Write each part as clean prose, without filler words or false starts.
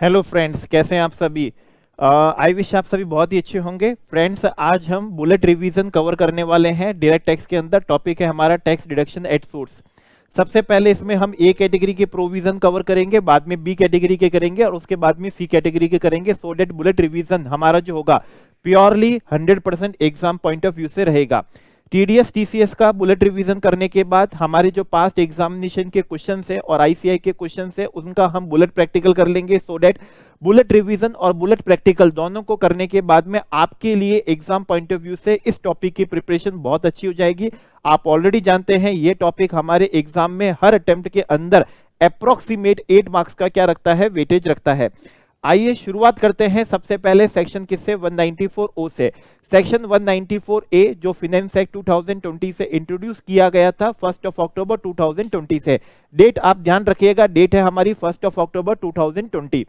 Hello friends, कैसे हैं आप सभी। आई विश आप सभी बहुत ही अच्छे होंगे। फ्रेंड्स, आज हम बुलेट रिवीजन कवर करने वाले हैं डायरेक्ट टैक्स के अंदर। टॉपिक है हमारा टैक्स डिडक्शन एट सोर्स। सबसे पहले इसमें हम ए कैटेगरी के प्रोविजन कवर करेंगे, बाद में बी कैटेगरी के करेंगे और उसके बाद में सी कैटेगरी के करेंगे, सो डेट बुलेट रिवीजन हमारा जो होगा purely 100% exam point of view से रहेगा। टीडीएस टीसीएस का बुलेट रिवीजन करने के बाद हमारे जो पास्ट एग्जामिनेशन के क्वेश्चन है और आईसीआई के क्वेश्चन है उनका हम बुलेट प्रैक्टिकल कर लेंगे, सो डेट बुलेट रिवीजन और बुलेट प्रैक्टिकल दोनों को करने के बाद में आपके लिए एग्जाम पॉइंट ऑफ व्यू से इस टॉपिक की प्रिपरेशन बहुत अच्छी हो जाएगी। आप ऑलरेडी जानते हैं ये टॉपिक हमारे एग्जाम में हर अटेम्प्ट के अंदर अप्रोक्सीमेट 8 मार्क्स का क्या रखता है, वेटेज रखता है। आइए शुरुआत करते हैं सबसे पहले सेक्शन किससे, 194 ओ से। सेक्शन 194 ए जो फाइनेंस एक्ट 2020 से इंट्रोड्यूस किया गया था 1 अक्टूबर 2020 से। डेट आप ध्यान रखिएगा, डेट है हमारी 1 अक्टूबर 2020।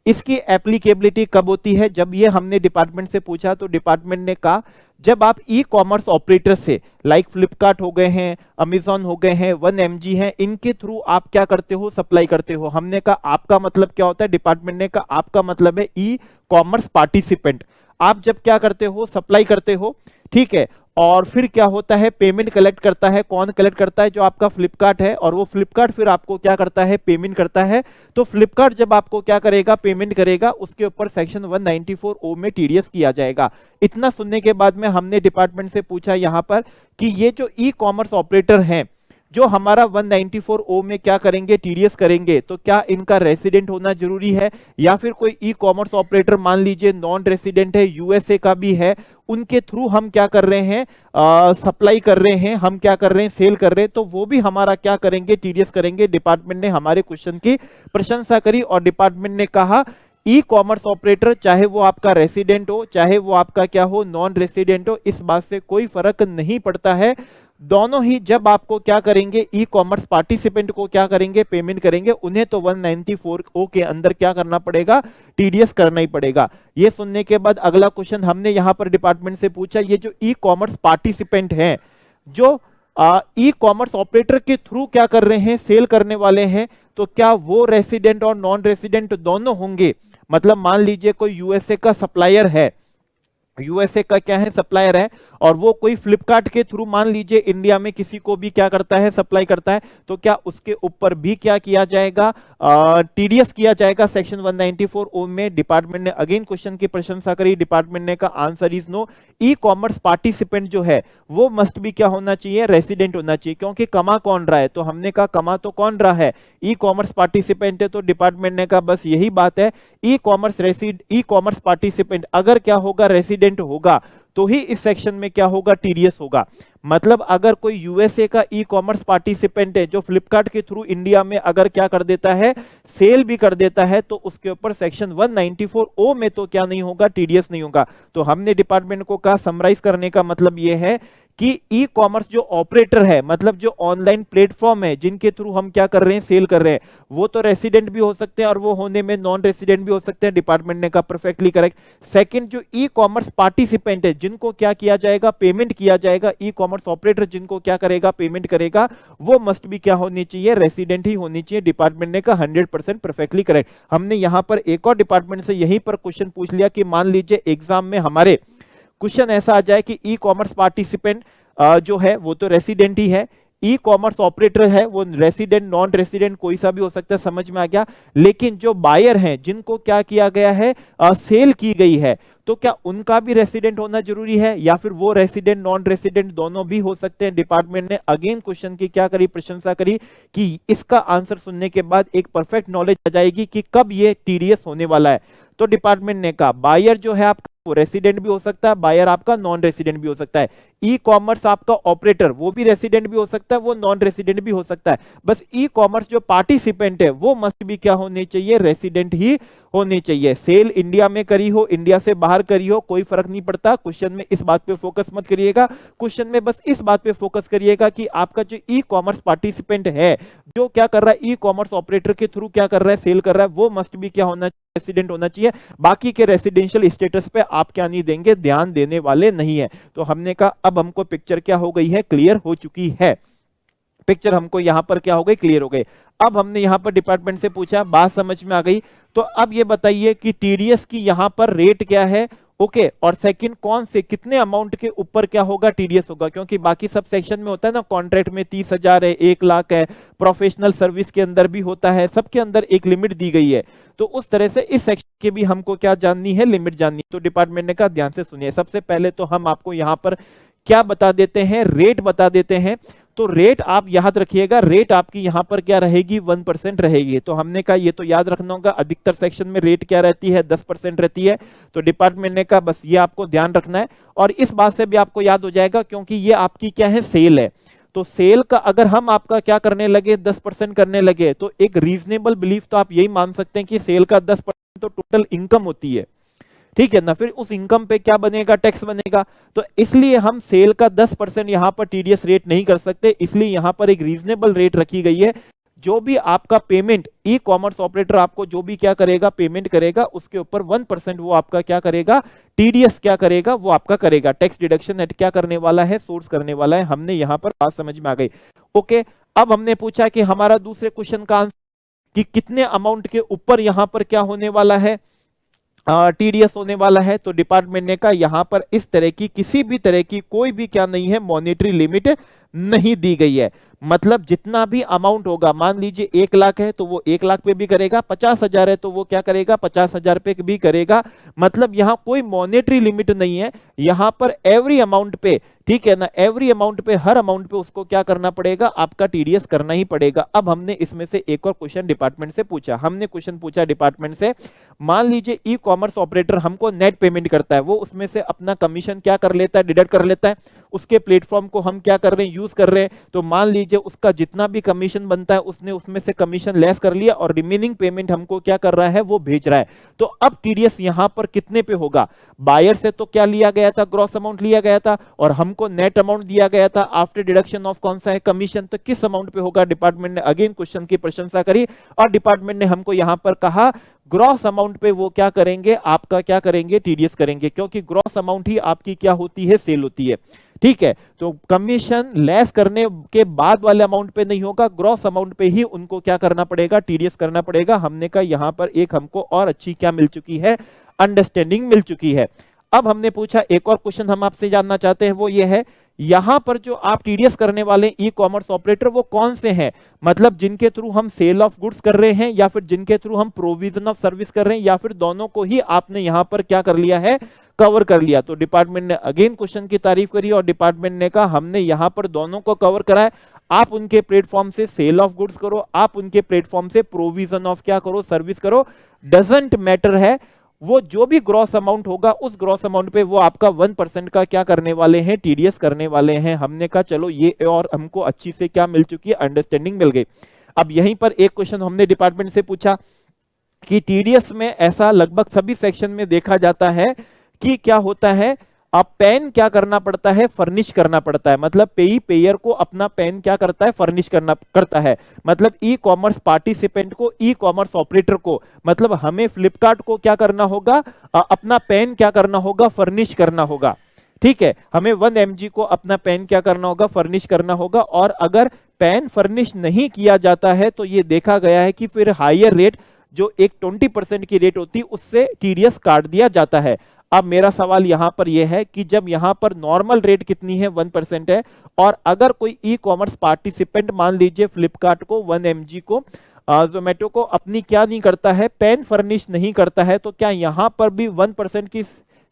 इसकी एप्लीकेबिलिटी कब होती है, जब ये हमने डिपार्टमेंट से पूछा तो डिपार्टमेंट ने कहा जब आप ई कॉमर्स ऑपरेटर से लाइक फ्लिपकार्ट हो गए हैं, अमेजॉन हो गए हैं, 1mg हैं, इनके थ्रू आप क्या करते हो, सप्लाई करते हो। हमने कहा आपका मतलब क्या होता है, डिपार्टमेंट ने कहा आपका मतलब है ई कॉमर्स पार्टिसिपेंट। आप जब क्या करते हो, सप्लाई करते हो, ठीक है। और फिर क्या होता है, पेमेंट कलेक्ट करता है। कौन कलेक्ट करता है, जो आपका फ्लिपकार्ट है, और वो फ्लिपकार्ट फिर आपको क्या करता है, पेमेंट करता है। तो फ्लिपकार्ट जब आपको क्या करेगा, पेमेंट करेगा, उसके ऊपर सेक्शन 194 ओ में टीडीएस किया जाएगा। इतना सुनने के बाद में हमने डिपार्टमेंट से पूछा यहां पर कि ये जो ई कॉमर्स ऑपरेटर हैं जो हमारा 194 ओ में क्या करेंगे, टीडीएस करेंगे, तो क्या इनका रेसिडेंट होना जरूरी है, या फिर कोई ई कॉमर्स ऑपरेटर मान लीजिए नॉन रेसिडेंट है, यूएसए का भी है, उनके थ्रू हम क्या कर रहे हैं, सप्लाई कर रहे हैं, हम क्या कर रहे हैं, सेल कर रहे हैं, तो वो भी हमारा क्या करेंगे, टीडीएस करेंगे। डिपार्टमेंट ने हमारे क्वेश्चन की प्रशंसा करी और डिपार्टमेंट ने कहा ई कॉमर्स ऑपरेटर चाहे वो आपका रेसिडेंट हो, चाहे वो आपका क्या हो, नॉन रेसिडेंट हो, इस बात से कोई फर्क नहीं पड़ता है। दोनों ही जब आपको क्या करेंगे, ई कॉमर्स पार्टिसिपेंट को क्या करेंगे, पेमेंट करेंगे, उन्हें तो 194 ओ के अंदर क्या करना पड़ेगा, टीडीएस करना ही पड़ेगा। ये सुनने के बाद अगला क्वेश्चन हमने यहां पर डिपार्टमेंट से पूछा, ये जो ई कॉमर्स पार्टिसिपेंट हैं जो ई कॉमर्स ऑपरेटर के थ्रू क्या कर रहे हैं, सेल करने वाले हैं, तो क्या वो रेसिडेंट और नॉन रेसिडेंट दोनों होंगे। मतलब मान लीजिए कोई यूएसए का सप्लायर है, यूएसए का क्या है, सप्लायर है, और वो कोई फ्लिपकार्ट के थ्रू मान लीजिए इंडिया में किसी को भी क्या करता है, सप्लाई करता है, तो क्या उसके ऊपर भी क्या किया जाएगा, टीडीएस किया जाएगा सेक्शन 194 ओ में। डिपार्टमेंट ने अगेन क्वेश्चन की प्रशंसा करी, डिपार्टमेंट ने कहा answer is no. E commerce participant जो है वो मस्ट भी क्या होना चाहिए, रेसिडेंट होना चाहिए, क्योंकि कमा कौन रहा है, तो हमने कहा कमा तो कौन रहा है, ई कॉमर्स पार्टिसिपेंट है। तो डिपार्टमेंट ने कहा बस यही बात है, ई कॉमर्स पार्टिसिपेंट अगर क्या होगा, रेसिडेंट होगा, तो ही इस सेक्शन में क्या होगा, टीडीएस होगा। मतलब अगर कोई यूएसए का ई कॉमर्स पार्टिसिपेंट है जो फ्लिपकार्ट के थ्रू इंडिया में अगर क्या कर देता है, सेल भी कर देता है, तो उसके ऊपर सेक्शन 194 ओ में तो क्या नहीं होगा, टीडीएस नहीं होगा। तो हमने डिपार्टमेंट को कहा, समराइज करने का मतलब यह है कि ई कॉमर्स जो ऑपरेटर है, मतलब जो ऑनलाइन प्लेटफॉर्म है जिनके थ्रू हम क्या कर रहे हैं, सेल कर रहे हैं, वो तो रेसिडेंट भी हो सकते हैं और वो होने में नॉन रेसिडेंट भी हो सकते हैं। डिपार्टमेंट ने कहा परफेक्टली करेक्ट। सेकंड, जो ई कॉमर्स पार्टिसिपेंट है जिनको क्या किया जाएगा, पेमेंट किया जाएगा, ई कॉमर्स ऑपरेटर जिनको क्या करेगा, पेमेंट करेगा, वो मस्ट भी क्या होनी चाहिए, रेसिडेंट ही होनी चाहिए। डिपार्टमेंट ने कहा 100% परफेक्टली करेक्ट। हमने यहां पर एक और डिपार्टमेंट से यहीं पर क्वेश्चन पूछ लिया कि मान लीजिए एग्जाम में हमारे क्वेश्चन ऐसा आ जाए कि ई कॉमर्स पार्टिसिपेंट जो है वो तो रेसिडेंट ही है, ई कॉमर्स ऑपरेटर है वो रेसिडेंट नॉन रेसिडेंट कोई सा भी हो सकता है, समझ में आ गया। लेकिन जो बायर हैं जिनको क्या किया गया है, सेल की गई है, तो क्या उनका भी रेसिडेंट होना जरूरी है, या फिर वो रेसिडेंट नॉन रेसिडेंट दोनों भी हो सकते हैं। डिपार्टमेंट ने अगेन क्वेश्चन की क्या करी, प्रशंसा करी कि इसका आंसर सुनने के बाद एक परफेक्ट नॉलेज आ जाएगी कि कब ये टीडीएस होने वाला है। तो डिपार्टमेंट ने कहा बायर जो है आपका वो रेसिडेंट भी हो सकता है, बायर आपका नॉन रेसिडेंट भी हो सकता है। ई कॉमर्स आपका ऑपरेटर वो भी रेसिडेंट भी हो सकता है, वो नॉन रेसिडेंट भी हो सकता है। बस ई कॉमर्स जो पार्टिसिपेंट है वो मस्ट भी क्या होने चाहिए, रेसिडेंट ही होने चाहिए। सेल इंडिया में करी हो, इंडिया से बाहर करी हो, कोई फर्क नहीं पड़ता। क्वेश्चन में इस बात पे फोकस मत करिएगा, क्वेश्चन में बस इस बात पे फोकस करिएगा कि आपका जो ई कॉमर्स पार्टिसिपेंट है जो क्या कर रहा है, ई कॉमर्स ऑपरेटर के थ्रू क्या कर रहा है, सेल कर रहा है, वो मस्ट भी क्या होना चाहिए, रेसिडेंट होना चाहिए। बाकी के रेसिडेंशियल स्टेटस पे आप क्या नहीं देंगे, ध्यान देने वाले नहीं है। तो हमने कहा अब हमको पिक्चर क्या हो गई है, क्लियर हो चुकी है। पिक्चर हमको यहाँ पर क्या हो गई, क्लियर हो गई। अब हमने यहाँ पर डिपार्टमेंट से पूछा, बात समझ में आ गई। तो अब ये बताइए कि टीडीएस की यहाँ पर रेट क्या है, ओके और सेकंड कौन से कितने अमाउंट के ऊपर क्या होगा, टीडीएस होगा। क्योंकि बाकी सब सेक्शन में होता है ना, कॉन्ट्रैक्ट में 30,000 है, 1,00,000 है, प्रोफेशनल सर्विस के अंदर भी होता है, सबके अंदर एक लिमिट दी गई है। तो उस तरह से इस सेक्शन की भी हमको क्या जाननी है, लिमिट जाननी है। तो डिपार्टमेंट ने कहा ध्यान से सुनिए, सबसे पहले तो हम आपको यहाँ पर क्या बता देते हैं, रेट बता देते हैं। तो रेट आप याद रखिएगा, रेट आपकी यहां पर क्या रहेगी, 1% रहेगी। तो हमने कहा ये तो याद रखना होगा, अधिकतर सेक्शन में रेट क्या रहती है, 10% रहती है। तो डिपार्टमेंट ने कहा बस ये आपको ध्यान रखना है। और इस बात से भी आपको याद हो जाएगा क्योंकि ये आपकी क्या है, सेल है। तो सेल का अगर हम आपका क्या करने लगे, 10% करने लगे, तो एक रीजनेबल बिलीफ तो आप यही मान सकते हैं कि सेल का 10% तो टोटल इनकम होती है, ठीक है ना। फिर उस इनकम पे क्या बनेगा, टैक्स बनेगा। तो इसलिए हम सेल का 10% यहां पर टीडीएस रेट नहीं कर सकते, इसलिए यहां पर एक रीजनेबल रेट रखी गई है। जो भी आपका पेमेंट ई कॉमर्स ऑपरेटर आपको जो भी क्या करेगा, पेमेंट करेगा, उसके ऊपर 1% वो आपका क्या करेगा, टीडीएस क्या करेगा, वो आपका करेगा। टैक्स डिडक्शन एट क्या करने वाला है, सोर्स करने वाला है। हमने यहां पर बात समझ में आ गई, ओके। अब हमने पूछा कि हमारा दूसरे क्वेश्चन का आंसर कि कितने अमाउंट के ऊपर यहां पर क्या होने वाला है, टीडीएस होने वाला है। तो डिपार्टमेंट ने कहा यहां पर इस तरह की किसी भी तरह की कोई भी क्या नहीं है, मॉनेटरी लिमिट नहीं दी गई है। मतलब जितना भी अमाउंट होगा, मान लीजिए 1,00,000 है तो वो 1,00,000 पे भी करेगा, 50,000 है तो वो क्या करेगा, 50,000 पे भी करेगा। मतलब यहां कोई मॉनेटरी लिमिट नहीं है, यहां पर एवरी अमाउंट पे, ठीक है ना, एवरी अमाउंट पे, हर अमाउंट पे उसको क्या करना पड़ेगा, आपका टीडीएस करना ही पड़ेगा। अब हमने इसमें से एक और क्वेश्चन डिपार्टमेंट से पूछा। हमने क्वेश्चन पूछा डिपार्टमेंट से, मान लीजिए ई कॉमर्स ऑपरेटर हमको नेट पेमेंट करता है, वो उसमें से अपना कमीशन क्या कर लेता है, डिडक्ट कर लेता है। उसके प्लेटफॉर्म को हम क्या कर रहे हैं, यूज कर रहे हैं। तो मान लीजिए उसका जितना भी कमीशन बनता है उसने उसमें से कमीशन लेस कर लिया और रिमेनिंग पेमेंट हमको क्या कर रहा है, वो भेज रहा है। तो अब टीडीएस यहां पर कितने पे होगा, बायर से तो क्या लिया गया था, ग्रॉस अमाउंट लिया गया था, और हमको नेट अमाउंट दिया गया था आफ्टर डिडक्शन ऑफ कौन सा है, कमीशन। तो किस अमाउंट पे होगा, डिपार्टमेंट ने अगेन क्वेश्चन की प्रशंसा करी और डिपार्टमेंट ने हमको यहां पर कहा ग्रॉस अमाउंट पे वो क्या करेंगे, आपका क्या करेंगे, टीडीएस करेंगे। क्योंकि ग्रॉस अमाउंट ही आपकी क्या होती है, सेल होती है, ठीक है। तो कमीशन लेस करने के बाद वाले अमाउंट पे नहीं होगा, ग्रॉस अमाउंट पे ही उनको क्या करना पड़ेगा, टीडीएस करना पड़ेगा। हमने कहा यहां पर एक हमको और अच्छी क्या मिल चुकी है, अंडरस्टैंडिंग मिल चुकी है। अब हमने पूछा एक और क्वेश्चन हम आपसे जानना चाहते हैं, वो ये है यहां पर जो आप टीडीएस करने वाले ई कॉमर्स ऑपरेटर वो कौन से हैं, मतलब जिनके थ्रू हम सेल ऑफ गुड्स कर रहे हैं या फिर जिनके थ्रू हम प्रोविजन ऑफ सर्विस कर रहे हैं, या फिर दोनों को ही आपने यहां पर क्या कर लिया है, कवर कर लिया। तो डिपार्टमेंट ने अगेन क्वेश्चन की तारीफ करी और डिपार्टमेंट ने कहा हमने यहां पर दोनों को कवर करा है। आप उनके प्लेटफॉर्म से सेल ऑफ गुड्स करो, आप उनके प्लेटफॉर्म से प्रोविजन ऑफ क्या करो, सर्विस करो, डजंट मैटर है। वो जो भी ग्रॉस अमाउंट होगा उस ग्रॉस अमाउंट पे वो आपका 1% का क्या करने वाले हैं, टीडीएस करने वाले हैं। हमने कहा चलो ये और हमको अच्छी से क्या मिल चुकी है, अंडरस्टैंडिंग मिल गई। अब यहीं पर एक क्वेश्चन हमने डिपार्टमेंट से पूछा कि टीडीएस में ऐसा लगभग सभी सेक्शन में देखा जाता है कि क्या होता है, अब पेन क्या करना पड़ता है, फर्निश करना पड़ता है। मतलब पेई पेयर को अपना पेन क्या करता है, फर्निश करता है। मतलब ई कॉमर्स पार्टिसिपेंट को, ई कॉमर्स ऑपरेटर को, मतलब हमें फ्लिपकार्ट को क्या करना होगा, अपना पेन क्या करना होगा, फर्निश करना होगा, ठीक है। हमें 1 mg को अपना पेन क्या करना होगा, फर्निश करना होगा। और अगर पेन फर्निश नहीं किया जाता है तो ये देखा गया है कि फिर हायर रेट जो एक 20% की रेट होती है उससे टीडीएस काट दिया जाता है। अब मेरा सवाल यहां पर यह है कि जब यहां पर नॉर्मल रेट कितनी है, 1% है, और अगर कोई ई कॉमर्स पार्टिसिपेंट मान लीजिए फ्लिपकार्ट को 1 mg को, जोमेटो को अपनी क्या नहीं करता है, पेन फर्निश नहीं करता है, तो क्या यहां पर भी 1% की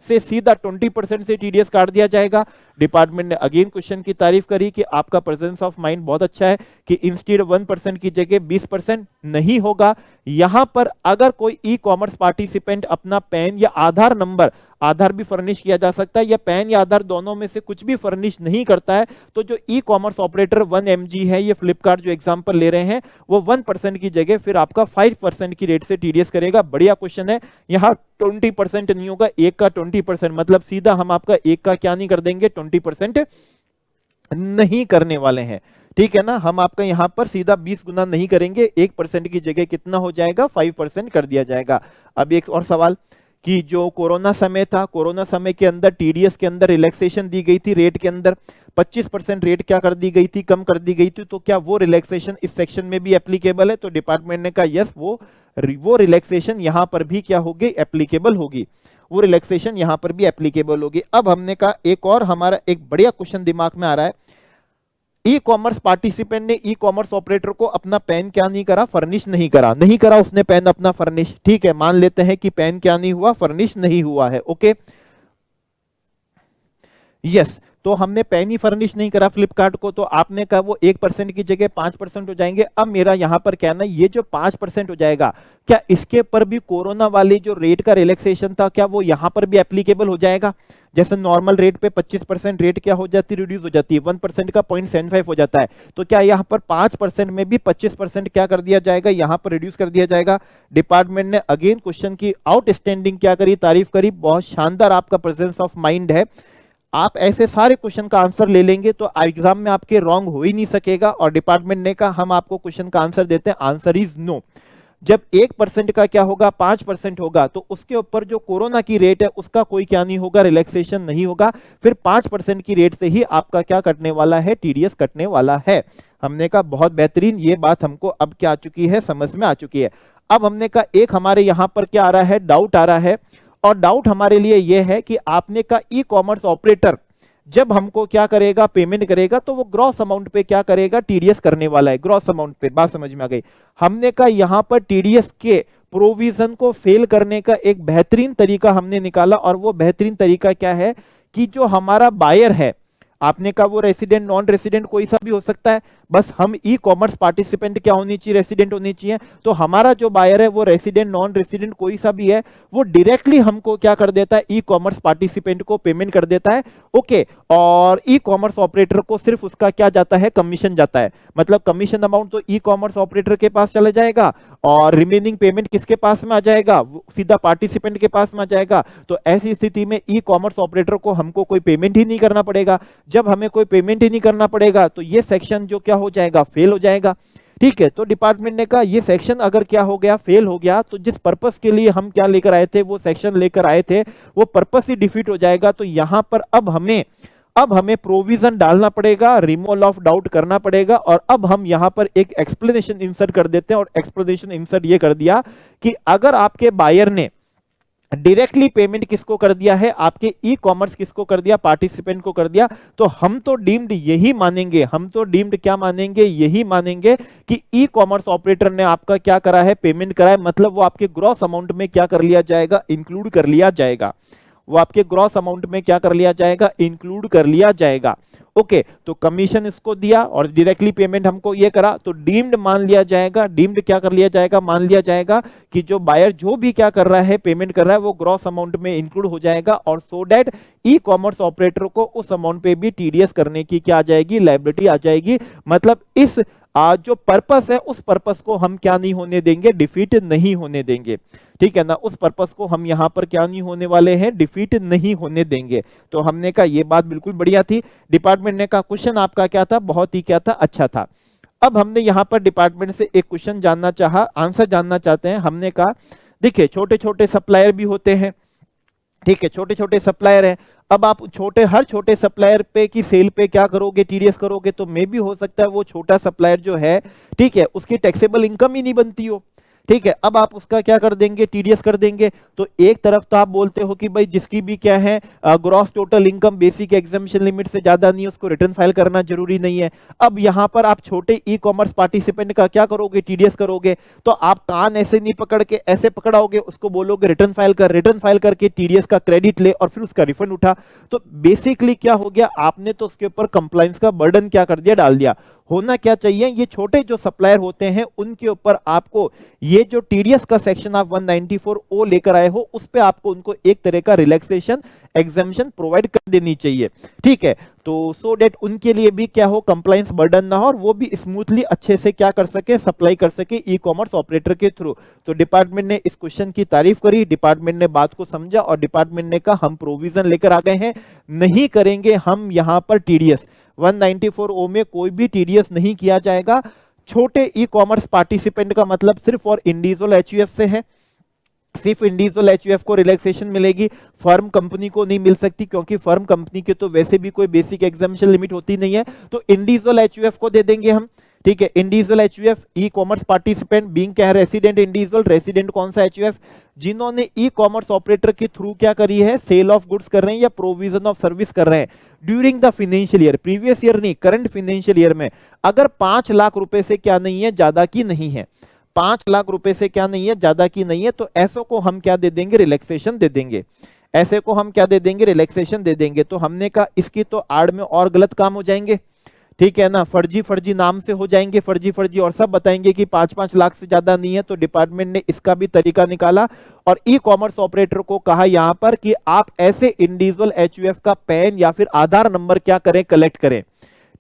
से सीधा 20% से टीडीएस काट दिया जाएगा। डिपार्टमेंट ने अगेन क्वेश्चन की तारीफ करी कि आपका प्रेजेंस ऑफ माइंड बहुत अच्छा है कि इंस्टेड 1% की जगह 20% नहीं होगा। यहां पर अगर कोई ई कॉमर्स पार्टिसिपेंट अपना पैन या आधार नंबर, आधार भी फर्निश किया जा सकता है या पैन या आधार दोनों में से कुछ भी फर्निश नहीं करता है, तो जो ई कॉमर्स ऑपरेटर 1 mg है, ये फ्लिपकार्ट जो एग्जांपल ले रहे हैं, वो 1% की जगह फिर आपका 5% की रेट से टीडीएस करेगा। बढ़िया क्वेश्चन है। यहाँ 20% नहीं होगा, एक का 20%, मतलब सीधा हम आपका एक का क्या नहीं कर देंगे, 20% नहीं करने वाले हैं, ठीक है ना। हम आपका यहां पर सीधा 20 गुना नहीं करेंगे, 1% की जगह कितना हो जाएगा, 5% कर दिया जाएगा। अब एक और सवाल कि जो कोरोना समय था, कोरोना समय के अंदर टीडीएस के अंदर रिलैक्सेशन दी गई थी रेट के अंदर, 25% रेट क्या कर दी गई थी, कम कर दी गई थी, तो क्या वो रिलैक्सेशन इस सेक्शन में भी एप्लीकेबल है? तो डिपार्टमेंट ने कहा यस, वो रिलैक्सेशन यहां पर भी क्या होगी, एप्लीकेबल होगी, वो रिलैक्सेशन यहां पर भी एप्लीकेबल होगी। अब हमने कहा एक और हमारा एक बढ़िया क्वेश्चन दिमाग में आ रहा है, ई कॉमर्स पार्टिसिपेंट ने ई कॉमर्स ऑपरेटर को अपना पैन क्या नहीं करा, फर्निश नहीं करा उसने पैन अपना फर्निश। ठीक है, मान लेते हैं कि पैन क्या नहीं हुआ, फर्निश नहीं हुआ है। ओके यस, तो हमने पैन ही फर्निश नहीं करा फ्लिपकार्ट को, तो आपने कहा वो 1% की जगह 5% हो जाएंगे। अब मेरा यहां पर कहना है ये जो 5% हो जाएगा, क्या इसके पर भी कोरोना वाली जो रेट का रिलैक्सेशन था, क्या वो यहां पर भी एप्लीकेबल हो जाएगा? जैसे नॉर्मल रेट पे 25% रेट क्या हो जाती है, रिड्यूस हो जाती है, 1% का 0.75 हो जाता है, तो क्या यहां पर 5% में भी 25% क्या कर दिया जाएगा, यहां पर रिड्यूस कर दिया जाएगा? डिपार्टमेंट ने अगेन क्वेश्चन की आउटस्टैंडिंग क्या करी, तारीफ करी, बहुत शानदार आपका प्रेजेंस ऑफ माइंड है। आप ऐसे सारे क्वेश्चन का आंसर ले लेंगे तो एग्जाम में आपके रॉन्ग हो ही नहीं सकेगा। और डिपार्टमेंट ने कहा हम आपको क्वेश्चन का आंसर देते हैं, आंसर इज नो। जब 1% का क्या होगा, 5% होगा, तो उसके ऊपर जो कोरोना की रेट है उसका कोई क्या नहीं होगा, रिलैक्सेशन नहीं होगा। फिर 5% की रेट से ही आपका क्या कटने वाला है, टीडीएस कटने वाला है। हमने कहा बहुत बेहतरीन, ये बात हमको अब क्या आ चुकी है, समझ में आ चुकी है। अब हमने कहा एक हमारे यहां पर क्या आ रहा है, डाउट आ रहा है, और डाउट हमारे लिए यह है कि आपने का ई कॉमर्स ऑपरेटर जब हमको क्या करेगा, पेमेंट करेगा, तो वो ग्रॉस अमाउंट पे क्या करेगा, टीडीएस करने वाला है, ग्रॉस अमाउंट पे। बात समझ में आ गई? हमने कहा यहां पर टीडीएस के प्रोविजन को फेल करने का एक बेहतरीन तरीका हमने निकाला, और वो बेहतरीन तरीका क्या है कि जो हमारा बायर है, आपने कहा वो रेसिडेंट नॉन रेसिडेंट कोई सा भी हो सकता है, बस हम ई कॉमर्स पार्टिसिपेंट क्या होनी चाहिए, रेसिडेंट होनी चाहिए। तो हमारा जो बायर है वो रेसिडेंट नॉन रेसिडेंट कोई सा भी है, वो डायरेक्टली हमको क्या कर देता है, ई कॉमर्स पार्टिसिपेंट को पेमेंट कर देता है। ओके, और ई कॉमर्स ऑपरेटर को सिर्फ उसका क्या जाता है, कमीशन जाता है। मतलब कमीशन अमाउंट तो ई कॉमर्स ऑपरेटर के पास चला जाएगा, और रिमेनिंग पेमेंट किसके पास में आ जाएगा, सीधा पार्टिसिपेंट के पास में आ जाएगा। तो ऐसी स्थिति में ई कॉमर्स ऑपरेटर को हमको कोई पेमेंट ही नहीं करना पड़ेगा। जब हमें कोई पेमेंट ही नहीं करना पड़ेगा तो ये सेक्शन जो क्या हो जाएगा, फेल हो जाएगा। ठीक है, तो डिपार्टमेंट ने कहा ये सेक्शन अगर क्या हो गया, फेल हो गया, तो जिस पर्पस के लिए हम क्या लेकर आए थे, वो सेक्शन लेकर आए थे, वो पर्पस ही डिफीट हो जाएगा। तो यहां पर अब हमें प्रोविजन डालना पड़ेगा, रिमूवल ऑफ डाउट करना पड़ेगा। और अब हम यहां पर एक एक्सप्लेनेशन इंसर्ट कर देते हैं, और एक्सप्लेनेशन इंसर्ट ये कर दिया कि अगर आपके बायर ने डायरेक्टली पेमेंट किसको कर दिया है, आपके ई कॉमर्स किसको कर दिया, पार्टिसिपेंट को कर दिया, तो हम तो डीम्ड यही मानेंगे, हम तो डीम्ड क्या मानेंगे, यही मानेंगे कि ई कॉमर्स ऑपरेटर ने आपका क्या करा है, पेमेंट करा है। मतलब वो आपके ग्रॉस अमाउंट में क्या कर लिया जाएगा, इंक्लूड कर लिया जाएगा। वो आपके ग्रॉस अमाउंट में क्या कर लिया जाएगा, इंक्लूड कर लिया जाएगा। ओके, तो कमीशन इसको दिया और डायरेक्टली पेमेंट हमको ये करा, तो डीम्ड मान लिया जाएगा। डीम्ड क्या कर लिया जाएगा, मान लिया जाएगा कि जो बायर जो भी क्या कर रहा है, पेमेंट कर रहा है, वो ग्रॉस अमाउंट में इंक्लूड हो जाएगा। और so that e commerce operator को उस अमाउंट पे भी टीडीएस करने की क्या आ जाएगी, लायबिलिटी आ जाएगी। मतलब इस जो पर्पस है, उस पर्पस को हम क्या नहीं होने देंगे, डिफीट नहीं होने देंगे। ठीक है ना, उस पर्पस को हम यहां पर क्या नहीं होने वाले हैं, डिफीट नहीं होने देंगे। तो हमने कहा ये बात बिल्कुल बढ़िया थी। डिपार्टमेंट ने कहा क्वेश्चन आपका क्या था, बहुत ही क्या था, अच्छा था। अब हमने यहां पर डिपार्टमेंट से एक क्वेश्चन जानना चाहा, आंसर जानना चाहते हैं। हमने कहा देखिए छोटे छोटे सप्लायर भी होते हैं, ठीक है, छोटे छोटे सप्लायर हैं। अब आप हर छोटे सप्लायर पे की सेल पे क्या करोगे, टीडीएस करोगे, तो मे भी हो सकता है वो छोटा सप्लायर जो है, ठीक है, उसकी टैक्सेबल इनकम ही नहीं बनती हो। ठीक है, अब आप उसका क्या कर देंगे, टीडीएस कर देंगे। तो एक तरफ तो आप बोलते हो कि भाई जिसकी भी क्या है gross total income basic exemption limit से ज्यादा नहीं है, उसको रिटर्न फाइल करना जरूरी नहीं है। अब यहां पर आप छोटे ई कॉमर्स पार्टिसिपेंट का क्या करोगे, टीडीएस करोगे। तो आप कान ऐसे नहीं पकड़ के ऐसे पकड़ाओगे, उसको बोलोगे रिटर्न फाइल कर, रिटर्न फाइल करके टीडीएस का क्रेडिट ले और फिर उसका रिफंड उठा। तो बेसिकली क्या हो गया, आपने तो उसके ऊपर कंप्लायंस का बर्डन क्या कर दिया, डाल दिया। होना क्या चाहिए, ये छोटे जो सप्लायर होते हैं उनके ऊपर आपको ये जो टीडीएस का सेक्शन आप 194 ओ लेकर आए हो, उस पे आपको उनको एक तरह का रिलैक्सेशन एग्जामिशन प्रोवाइड कर देनी चाहिए। ठीक है, तो सो डेट उनके लिए भी क्या हो, कंप्लायंस बर्डन ना हो और वो भी स्मूथली अच्छे से क्या कर सके, सप्लाई कर सके ई कॉमर्स ऑपरेटर के थ्रू। तो डिपार्टमेंट ने इस क्वेश्चन की तारीफ करी, डिपार्टमेंट ने बात को समझा और डिपार्टमेंट ने कहा हम प्रोविजन लेकर आ गए हैं, नहीं करेंगे हम यहां पर टीडीएस 194 ओ में कोई भी टीडीएस नहीं किया जाएगा। छोटे ई कॉमर्स पार्टिसिपेंट का मतलब सिर्फ और इंडिविजुअल एचयूएफ से है। सिर्फ इंडिविजुअल एचयूएफ को रिलैक्सेशन मिलेगी, फर्म कंपनी को नहीं मिल सकती, क्योंकि फर्म कंपनी के तो वैसे भी कोई बेसिक एग्जामिशन लिमिट होती नहीं है। तो इंडिविजुअल एचयूएफ को दे देंगे हम, ठीक है। इंडिविजुअल एचयूएफ, ई कॉमर्स पार्टिसिपेंट बीइंग क्या है, रेसिडेंट इंडिविजुअल, रेसिडेंट कौन सा एचयूएफ, जिन्होंने ई कॉमर्स ऑपरेटर के थ्रू क्या करी है, सेल ऑफ गुड्स कर रहे हैं या प्रोविजन ऑफ सर्विस कर रहे हैं during the financial year, previous year नहीं, करंट फाइनेंशियल ईयर में, अगर 5 लाख रुपए से क्या नहीं है, ज्यादा की नहीं है, 5 लाख रुपए से क्या नहीं है, ज्यादा की नहीं है, तो ऐसों को हम क्या दे देंगे, रिलैक्सेशन दे देंगे। ऐसे को हम क्या दे देंगे, रिलैक्सेशन दे देंगे। तो हमने कहा इसकी तो आड़ में और गलत काम हो जाएंगे, ठीक है ना, फर्जी फर्जी नाम से हो जाएंगे, फर्जी फर्जी, और सब बताएंगे कि 5-5 लाख से ज्यादा नहीं है। तो डिपार्टमेंट ने इसका भी तरीका निकाला और ई कॉमर्स ऑपरेटर को कहा यहां पर कि आप ऐसे इंडिविजुअल एचयूएफ का पैन या फिर आधार नंबर क्या करें, कलेक्ट करें,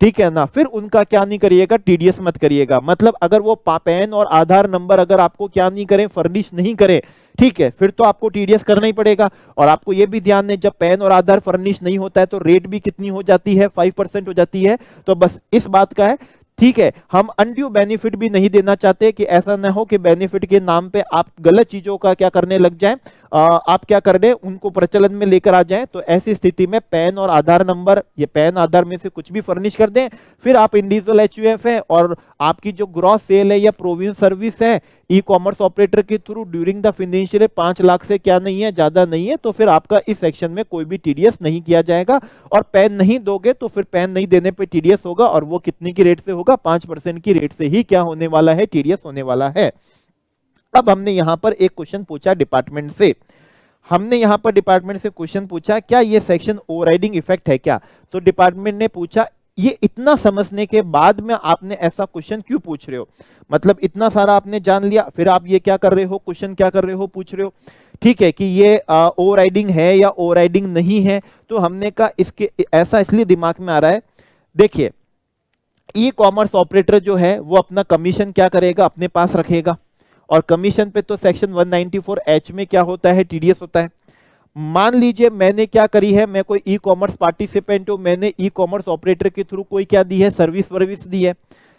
ठीक है ना। फिर उनका क्या नहीं करिएगा, टीडीएस मत करिएगा। मतलब अगर वो पैन और आधार नंबर अगर आपको क्या नहीं करें, फर्निश नहीं करें, ठीक है, फिर तो आपको टीडीएस करना ही पड़ेगा। और आपको ये भी ध्यान है, जब पैन और आधार फर्निश नहीं होता है तो रेट भी कितनी हो जाती है, 5% हो जाती है। तो बस इस बात का है, ठीक है। हम अनड्यू बेनिफिट भी नहीं देना चाहते कि ऐसा ना हो कि बेनिफिट के नाम पे आप गलत चीजों का क्या करने लग जाएं, आप क्या कर रहे उनको प्रचलन में लेकर आ जाएं। तो ऐसी स्थिति में पैन और आधार नंबर, ये पैन आधार में से कुछ भी फर्निश कर दें, फिर आप इंडिविजुअल एचयूएफ है और आपकी जो ग्रॉस सेल है या प्रोविजन सर्विस है ई कॉमर्स ऑपरेटर के through during the financial 5 lakh से क्या नहीं है, ज्यादा नहीं है, तो फिर आपका इस सेक्शन में कोई भी टीडीएस नहीं किया जाएगा। और पैन नहीं दोगे तो फिर पैन नहीं देने पे टीडीएस होगा, और वो कितनी की रेट से होगा, 5% की रेट से ही क्या होने वाला है, टीडीएस होने वाला है। अब हमने यहां पर एक क्वेश्चन पूछा डिपार्टमेंट से, हमने यहां पर डिपार्टमेंट से क्वेश्चन पूछा क्या ये सेक्शन ओवरराइडिंग इफेक्ट है क्या। तो डिपार्टमेंट ने पूछा ये इतना समझने के बाद में आपने ऐसा क्वेश्चन क्यों पूछ रहे हो, मतलब इतना सारा आपने जान लिया, फिर आप ये क्या कर रहे हो, क्वेश्चन क्या कर रहे हो, पूछ रहे हो, ठीक है, कि ये ओवरराइडिंग है या ओवरराइडिंग नहीं है। तो हमने कहा इसके ऐसा इसलिए दिमाग में आ रहा है, देखिए ई कॉमर्स ऑपरेटर जो है वो अपना कमीशन क्या करेगा, अपने पास रखेगा, और कमीशन पे तो सेक्शन 194H में क्या होता है, टीडीएस होता है। मान लीजिए मैंने क्या करी है, मैं कोई ई कॉमर्स पार्टिसिपेंट हूं, मैंने ई कॉमर्स ऑपरेटर के थ्रू कोई क्या दी है, सर्विस दी है,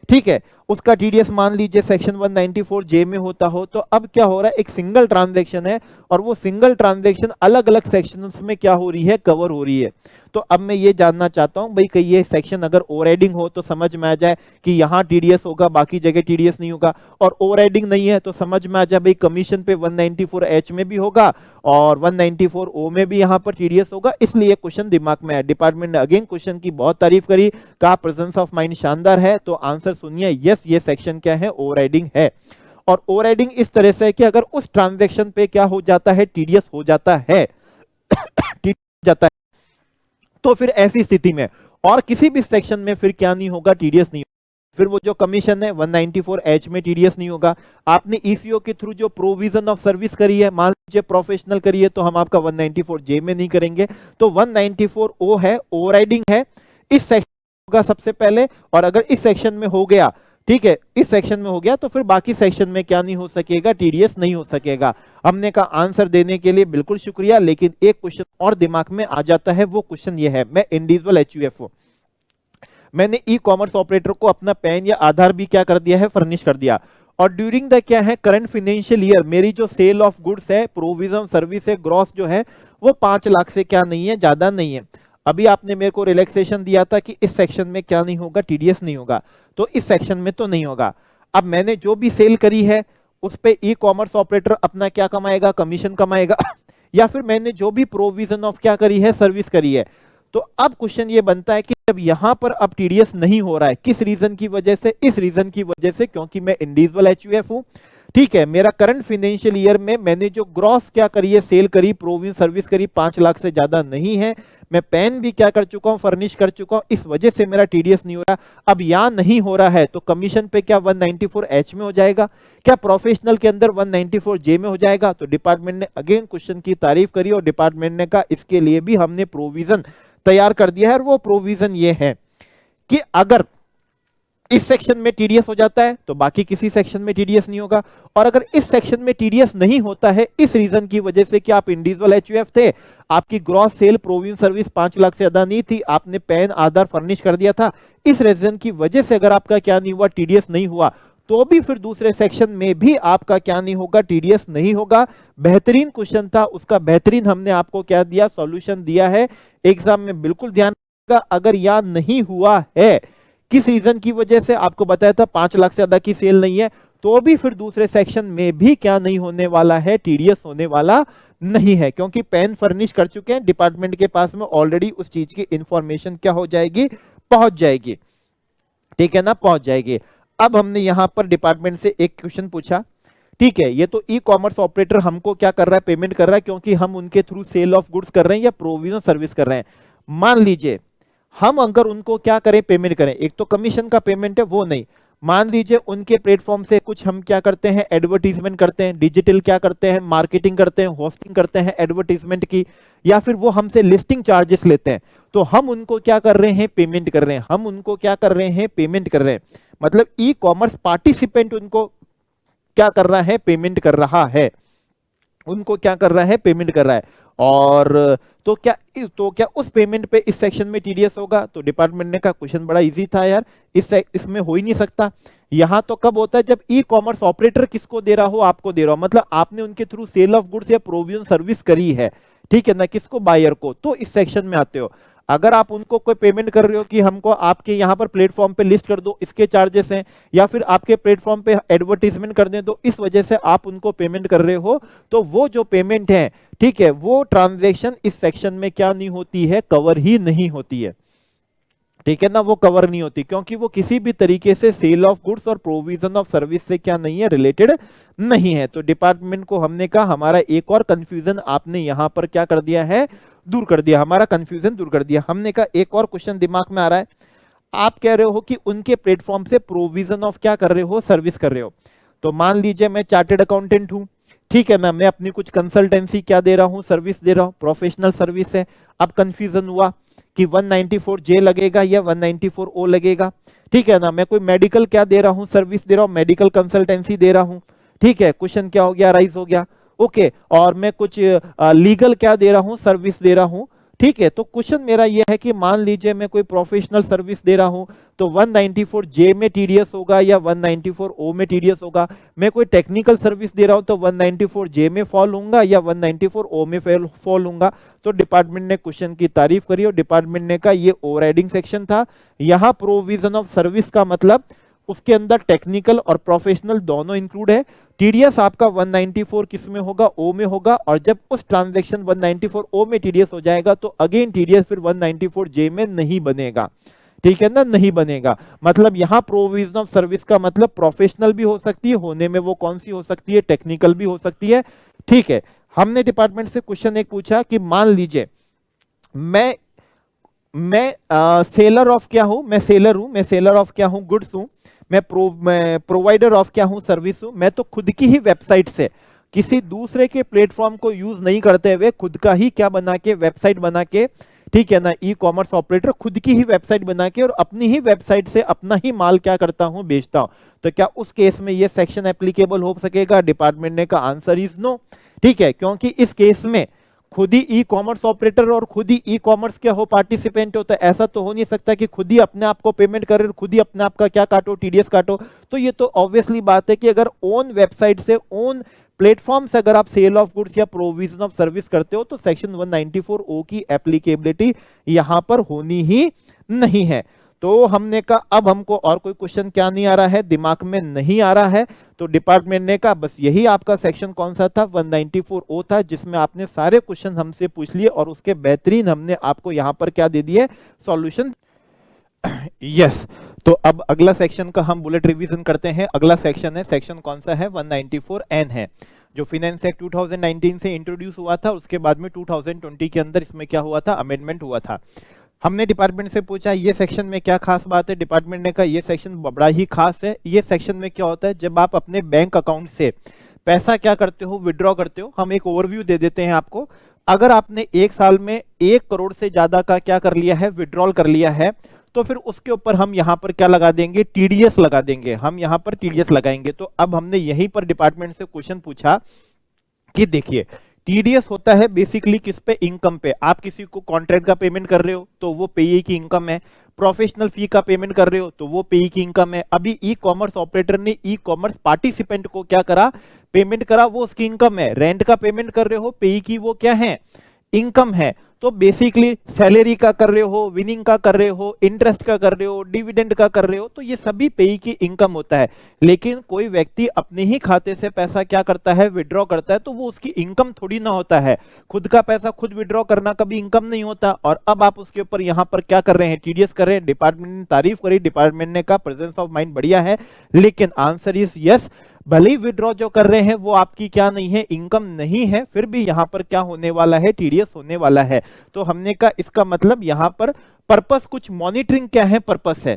ठीक है, उसका टीडीएस मान लीजिए सेक्शन 194J में होता हो। तो अब क्या हो रहा है, एक सिंगल ट्रांजैक्शन है और वो सिंगल ट्रांजैक्शन अलग अलग सेक्शंस में क्या हो रही है, कवर हो रही है। तो अब मैं ये जानना चाहता हूं भाई कि ये सेक्शन अगर ओवरराइडिंग हो तो समझ में आ जाए कि यहां टीडीएस होगा, बाकी जगह टीडीएस नहीं होगा, और ओवरराइडिंग नहीं है तो समझ में आ जाए भाई कमीशन पे 194H में भी होगा और 194O में भी यहां पर टीडीएस होगा। इसलिए क्वेश्चन दिमाग में है। डिपार्टमेंट ने अगेन क्वेश्चन की बहुत तारीफ करी, कहा प्रेजेंस ऑफ माइंड शानदार है। तो आंसर सुनिए, यस ये सेक्शन क्या है, ओवरराइडिंग है। और ओवरराइडिंग इस तरह से है कि अगर उस ट्रांजैक्शन पे क्या हो जाता है, टीडीएस हो जाता है जाता है, तो फिर ऐसी स्थिति में और किसी भी सेक्शन में फिर क्या नहीं होगा, टीडीएस नहीं होगा। फिर वो जो कमीशन है 194H में टीडीएस नहीं होगा। आपने ईसीओ के थ्रू जो प्रोविजन ऑफ सर्विस करी है, मान लीजिए प्रोफेशनल करी है, तो हम आपका 194J में नहीं करेंगे। तो 194O है, ओवरराइडिंग है, इस सेक्शन होगा सबसे पहले, और अगर इस सेक्शन में हो गया, ठीक है, इस सेक्शन में हो गया तो फिर बाकी सेक्शन में क्या नहीं हो सकेगा, टीडीएस नहीं हो सकेगा। हमने कहा आंसर देने के लिए बिल्कुल शुक्रिया, लेकिन एक क्वेश्चन और दिमाग में आ जाता है, वो क्वेश्चन ये है, मैं इंडिविजुअल एचयूएफ हूं, मैंने ई कॉमर्स ऑपरेटर को अपना पैन या आधार भी क्या कर दिया है, फर्निश कर दिया, और ड्यूरिंग द क्या है, करंट फाइनेंशियल ईयर मेरी जो सेल ऑफ गुड्स है, प्रोविजन सर्विस है, ग्रॉस जो है वो 5 लाख से क्या नहीं है, ज्यादा नहीं है। अभी आपने मेरे को रिलैक्सेशन दिया था कि इस सेक्शन में क्या नहीं होगा, टीडीएस नहीं होगा, तो इस सेक्शन में तो नहीं होगा। अब मैंने जो भी सेल करी है उस पे ई कॉमर्स ऑपरेटर अपना क्या कमाएगा, कमीशन कमाएगा या फिर मैंने जो भी प्रोविजन ऑफ क्या करी है, सर्विस करी है। तो अब क्वेश्चन ये बनता है कि जब यहां पर अब टीडीएस नहीं हो रहा है, किस रीजन की वजह से, इस रीजन की वजह से क्योंकि मैं इंडिविजुअल एचयूएफ हूं, ठीक है, मेरा करंट फाइनेंशियल ईयर में मैंने जो ग्रॉस क्या करी है, सेल करी, प्रोविजन सर्विस करी, 5 लाख से ज्यादा नहीं है, मैं पैन भी क्या कर चुका हूं, फर्निश कर चुका हूं, इस वजह से मेरा टीडीएस नहीं हो रहा। अब यहां नहीं हो रहा है तो कमीशन पे क्या 194H में हो जाएगा, क्या प्रोफेशनल के अंदर 194J में हो जाएगा। तो डिपार्टमेंट ने अगेन क्वेश्चन की तारीफ करी और डिपार्टमेंट ने कहा इसके लिए भी हमने प्रोविजन तैयार कर दिया है, और वो प्रोविजन ये है कि अगर इस सेक्शन में टीडीएस हो जाता है तो बाकी किसी सेक्शन में टीडीएस नहीं होगा, और अगर इस सेक्शन में टीडीएस नहीं होता है इस रीजन की वजह से कि आप इंडिविजुअल एचयूएफ थे, आपकी gross sale provision service 5 lakh से ज्यादा नहीं थी, आपने पैन आधार फर्निश कर दिया था, इस रीजन की वजह से अगर आपका क्या नहीं हुआ, टीडीएस नहीं हुआ, तो भी फिर दूसरे सेक्शन में भी आपका क्या नहीं होगा, टीडीएस नहीं होगा। बेहतरीन क्वेश्चन था, उसका बेहतरीन हमने आपको क्या दिया, सॉल्यूशन दिया है। एग्जाम में बिल्कुल ध्यान रखिएगा, अगर याद नहीं हुआ है किस रीजन की वजह से, आपको बताया था 5 लाख से ज्यादा की सेल नहीं है, तो भी फिर दूसरे सेक्शन में भी क्या नहीं होने वाला है, टीडीएस होने वाला नहीं है, क्योंकि पेन फर्निश कर चुके हैं डिपार्टमेंट के पास में ऑलरेडी, उस चीज की इंफॉर्मेशन क्या हो जाएगी, पहुंच जाएगी, ठीक है ना, पहुंच जाएगी। अब हमने यहां पर डिपार्टमेंट से एक क्वेश्चन पूछा, ठीक है, ये तो ई कॉमर्स ऑपरेटर हमको क्या कर रहा है, पेमेंट कर रहा है, क्योंकि हम उनके थ्रू सेल ऑफ गुड्स कर रहे हैं या प्रोविजन सर्विस कर रहे हैं। मान लीजिए हम अगर उनको क्या करें, पेमेंट करें, एक तो कमीशन का पेमेंट है वो नहीं, मान लीजिए उनके प्लेटफॉर्म से कुछ हम क्या करते हैं, एडवर्टीजमेंट करते हैं, डिजिटल क्या करते हैं, मार्केटिंग करते हैं, होस्टिंग करते हैं एडवर्टीजमेंट की, या फिर वो हमसे लिस्टिंग चार्जेस लेते हैं, तो हम उनको क्या कर रहे हैं, पेमेंट कर रहे हैं, हम उनको क्या कर रहे हैं, पेमेंट कर रहे हैं। मतलब ई कॉमर्स पार्टिसिपेंट उनको क्या कर रहा है, पेमेंट कर रहा है, उनको क्या कर रहा है, पेमेंट कर रहा है। और तो क्या उस पेमेंट पे इस सेक्शन में टीडीएस होगा? तो डिपार्टमेंट ने कहा क्वेश्चन बड़ा इजी था यार, इसमें हो ही नहीं सकता। यहां तो कब होता है, जब ई कॉमर्स ऑपरेटर किसको दे रहा हो, आपको दे रहा हो, मतलब आपने उनके थ्रू सेल ऑफ गुड्स या प्रोविजन सर्विस करी है, ठीक है ना, किसको, बायर को, तो इस सेक्शन में आते हो। अगर आप उनको कोई पेमेंट कर रहे हो कि हमको आपके यहाँ पर प्लेटफॉर्म पे लिस्ट कर दो, इसके चार्जेस हैं, या फिर आपके प्लेटफॉर्म पे एडवर्टीजमेंट कर दें, तो इस वजह से आप उनको पेमेंट कर रहे हो, तो वो जो पेमेंट है, ठीक है, वो ट्रांजैक्शन इस सेक्शन में क्या नहीं होती है, कवर ही नहीं होती है, ठीक है ना, वो कवर नहीं होती, क्योंकि वो किसी भी तरीके से सेल ऑफ गुड्स और प्रोविजन ऑफ सर्विस से क्या नहीं है, रिलेटेड नहीं है। तो डिपार्टमेंट को हमने कहा हमारा एक और कंफ्यूजन आपने यहां पर क्या कर दिया है, दूर कर दिया, हमारा कंफ्यूजन दूर कर दिया। हमने कहा एक और क्वेश्चन दिमाग में आ रहा है, आप कह रहे हो कि उनके प्लेटफॉर्म से प्रोविजन ऑफ क्या कर रहे हो, सर्विस कर रहे हो। तो मान लीजिए मैं चार्टेड अकाउंटेंट हूं, ठीक है ना, मैं अपनी कुछ कंसल्टेंसी क्या दे रहा हूं, सर्विस दे रहा हूं, प्रोफेशनल सर्विस है। अब कंफ्यूजन हुआ कि 194 जे लगेगा या 194 ओ लगेगा, ठीक है ना, मैं कोई मेडिकल क्या दे रहा हूं, सर्विस दे रहा हूं, मेडिकल कंसल्टेंसी दे रहा हूं, ठीक है, क्वेश्चन क्या हो गया, राइज हो गया, ओके। और मैं कुछ लीगल क्या दे रहा हूं, सर्विस दे रहा हूं, ठीक है। तो क्वेश्चन मेरा यह है कि मान लीजिए मैं कोई प्रोफेशनल सर्विस दे रहा हूं, तो 194 जे में टीडीएस होगा या 194 ओ में टीडीएस होगा। मैं कोई टेक्निकल सर्विस दे रहा हूं तो 194 जे में फॉल होऊंगा या 194 ओ में फॉल होऊंगा। तो डिपार्टमेंट ने क्वेश्चन की तारीफ करी और डिपार्टमेंट ने कहा ये ओवरराइडिंग सेक्शन था। यहां प्रोविजन ऑफ सर्विस का मतलब उसके अंदर टेक्निकल और प्रोफेशनल दोनों इंक्लूड है। टीडीएस आपका 194 किस में होगा, ओ में होगा, और जब उस ट्रांजैक्शन 194 ओ में टीडीएस हो जाएगा तो अगेन टीडीएस फिर 194 जे में नहीं बनेगा, ठीक है ना, नहीं बनेगा। मतलब यहां प्रोविजन ऑफ सर्विस का मतलब प्रोफेशनल भी हो सकती है, होने में वो कौन सी हो सकती है, टेक्निकल भी हो सकती है, ठीक है। हमने डिपार्टमेंट से क्वेश्चन एक पूछा कि मान लीजिए मैं सेलर ऑफ क्या हूं, मैं सेलर हूं, मैं सेलर ऑफ क्या हूं, गुड्स हूं, मैं प्रोवाइडर ऑफ क्या हूं, सर्विस हूं। मैं तो खुद की ही वेबसाइट से किसी दूसरे के प्लेटफॉर्म को यूज नहीं करते हुए खुद का ही क्या बना के, वेबसाइट बना के, ठीक है ना, ई कॉमर्स ऑपरेटर खुद की ही वेबसाइट बना के और अपनी ही वेबसाइट से अपना ही माल क्या करता हूं, बेचता हूं। तो क्या उस केस में ये सेक्शन एप्लीकेबल हो सकेगा? डिपार्टमेंट ने का आंसर इज नो, ठीक है, क्योंकि इस केस में खुद ही ई कॉमर्स ऑपरेटर और खुद ही ई कॉमर्स क्या हो, पार्टिसिपेंट होता है। ऐसा तो हो नहीं सकता कि खुद ही अपने आप को पेमेंट करे, खुद ही अपने आप का क्या काटो, टीडीएस काटो। तो ये तो ऑब्वियसली बात है कि अगर ओन वेबसाइट से, ओन प्लेटफॉर्म से अगर आप सेल ऑफ गुड्स या प्रोविजन ऑफ सर्विस करते हो तो सेक्शन 194 ओ की एप्लीकेबिलिटी यहां पर होनी ही नहीं है। तो हमने कहा अब हमको और कोई क्वेश्चन क्या नहीं आ रहा है, दिमाग में नहीं आ रहा है। तो डिपार्टमेंट ने कहा बस यही आपका सेक्शन कौन सा था, 194 ओ था, जिसमें आपने सारे क्वेश्चन हमसे पूछ लिए और उसके बेहतरीन हमने आपको यहां पर क्या दे दिए, सॉल्यूशन। यस, तो अब अगला सेक्शन का हम बुलेट रिवीजन करते हैं। अगला सेक्शन है, सेक्शन कौन सा है, 194 एन है, जो फाइनेंस एक्ट 2019 से इंट्रोड्यूस हुआ था, उसके बाद में 2020 के अंदर इसमें क्या हुआ था, अमेंडमेंट हुआ था। हमने डिपार्टमेंट से पूछा ये सेक्शन में क्या खास बात है, डिपार्टमेंट ने कहा ये सेक्शन बड़ा ही खास है। ये सेक्शन में क्या होता है, जब आप अपने बैंक अकाउंट से पैसा क्या करते हो, विड्रॉ करते हो। हम एक ओवरव्यू दे देते हैं आपको। अगर आपने एक साल में 1 करोड़ से ज्यादा का क्या कर लिया है, विड्रॉल कर लिया है, तो फिर उसके ऊपर हम यहां पर क्या लगा देंगे, टीडीएस लगा देंगे, हम यहां पर टीडीएस लगाएंगे। तो अब हमने यहीं पर डिपार्टमेंट से क्वेश्चन पूछा कि देखिए टीडीएस होता है बेसिकली किस पे, इनकम पे। आप किसी को कॉन्ट्रैक्ट का पेमेंट कर रहे हो तो वो पेई की इनकम है, प्रोफेशनल फी का पेमेंट कर रहे हो तो वो पेई की इनकम है। अभी ई कॉमर्स ऑपरेटर ने ई कॉमर्स पार्टिसिपेंट को क्या करा, पेमेंट करा, वो उसकी इनकम है। रेंट का पेमेंट कर रहे हो, पेई की वो क्या है, इनकम है। तो बेसिकली सैलरी का कर रहे हो, विनिंग का कर रहे हो, इंटरेस्ट का कर रहे हो, डिविडेंड का कर रहे हो, तो ये सभी पेई की इनकम होता है। लेकिन कोई व्यक्ति अपने ही खाते से पैसा क्या करता है, विड्रॉ करता है, तो वो उसकी इनकम थोड़ी ना होता है। खुद का पैसा खुद विड्रॉ करना कभी इनकम नहीं होता। और अब आप उसके ऊपर यहां पर क्या कर रहे हैं, टीडीएस कर रहे हैं। डिपार्टमेंट ने तारीफ करी, डिपार्टमेंट ने कहा प्रेजेंस ऑफ माइंड बढ़िया है, लेकिन आंसर इज यस, भले ही विड्रॉ जो कर रहे हैं वो आपकी क्या नहीं है, इनकम नहीं है, फिर भी यहां पर क्या होने वाला है, टीडीएस होने वाला है। तो हमने कहा इसका मतलब यहां पर पर्पस कुछ मॉनिटरिंग क्या है, पर्पस है।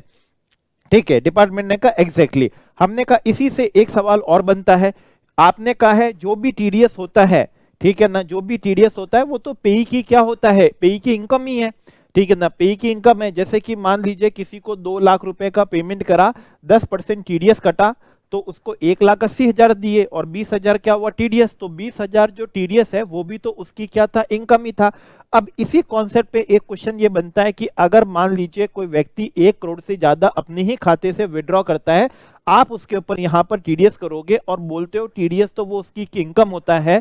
ठीक है, डिपार्टमेंट ने कहा एग्जैक्टली। हमने कहा इसी से एक सवाल और बनता है। आपने कहा है जो भी टीडीएस होता है, ठीक है ना, जो भी टीडीएस होता है वो तो पेई की क्या होता है, पेई की इनकम ही है, ठीक है ना, पेई की इनकम है। जैसे कि मान लीजिए किसी को 2 लाख रुपए का पेमेंट करा, 10% टीडीएस कटा, तो उसको 1,80,000 दिए और 20,000 क्या हुआ, टीडीएस। तो 20,000 जो टीडीएस है वो भी तो उसकी क्या था, इनकम ही था। अब इसी कॉन्सेप्ट पे एक क्वेश्चन ये बनता है कि अगर मान लीजिए कोई व्यक्ति 1 करोड़ से ज्यादा अपने ही खाते से विड्रॉ करता है, आप उसके ऊपर यहां पर टीडीएस करोगे और बोलते हो टीडीएस तो वो उसकी इनकम होता है।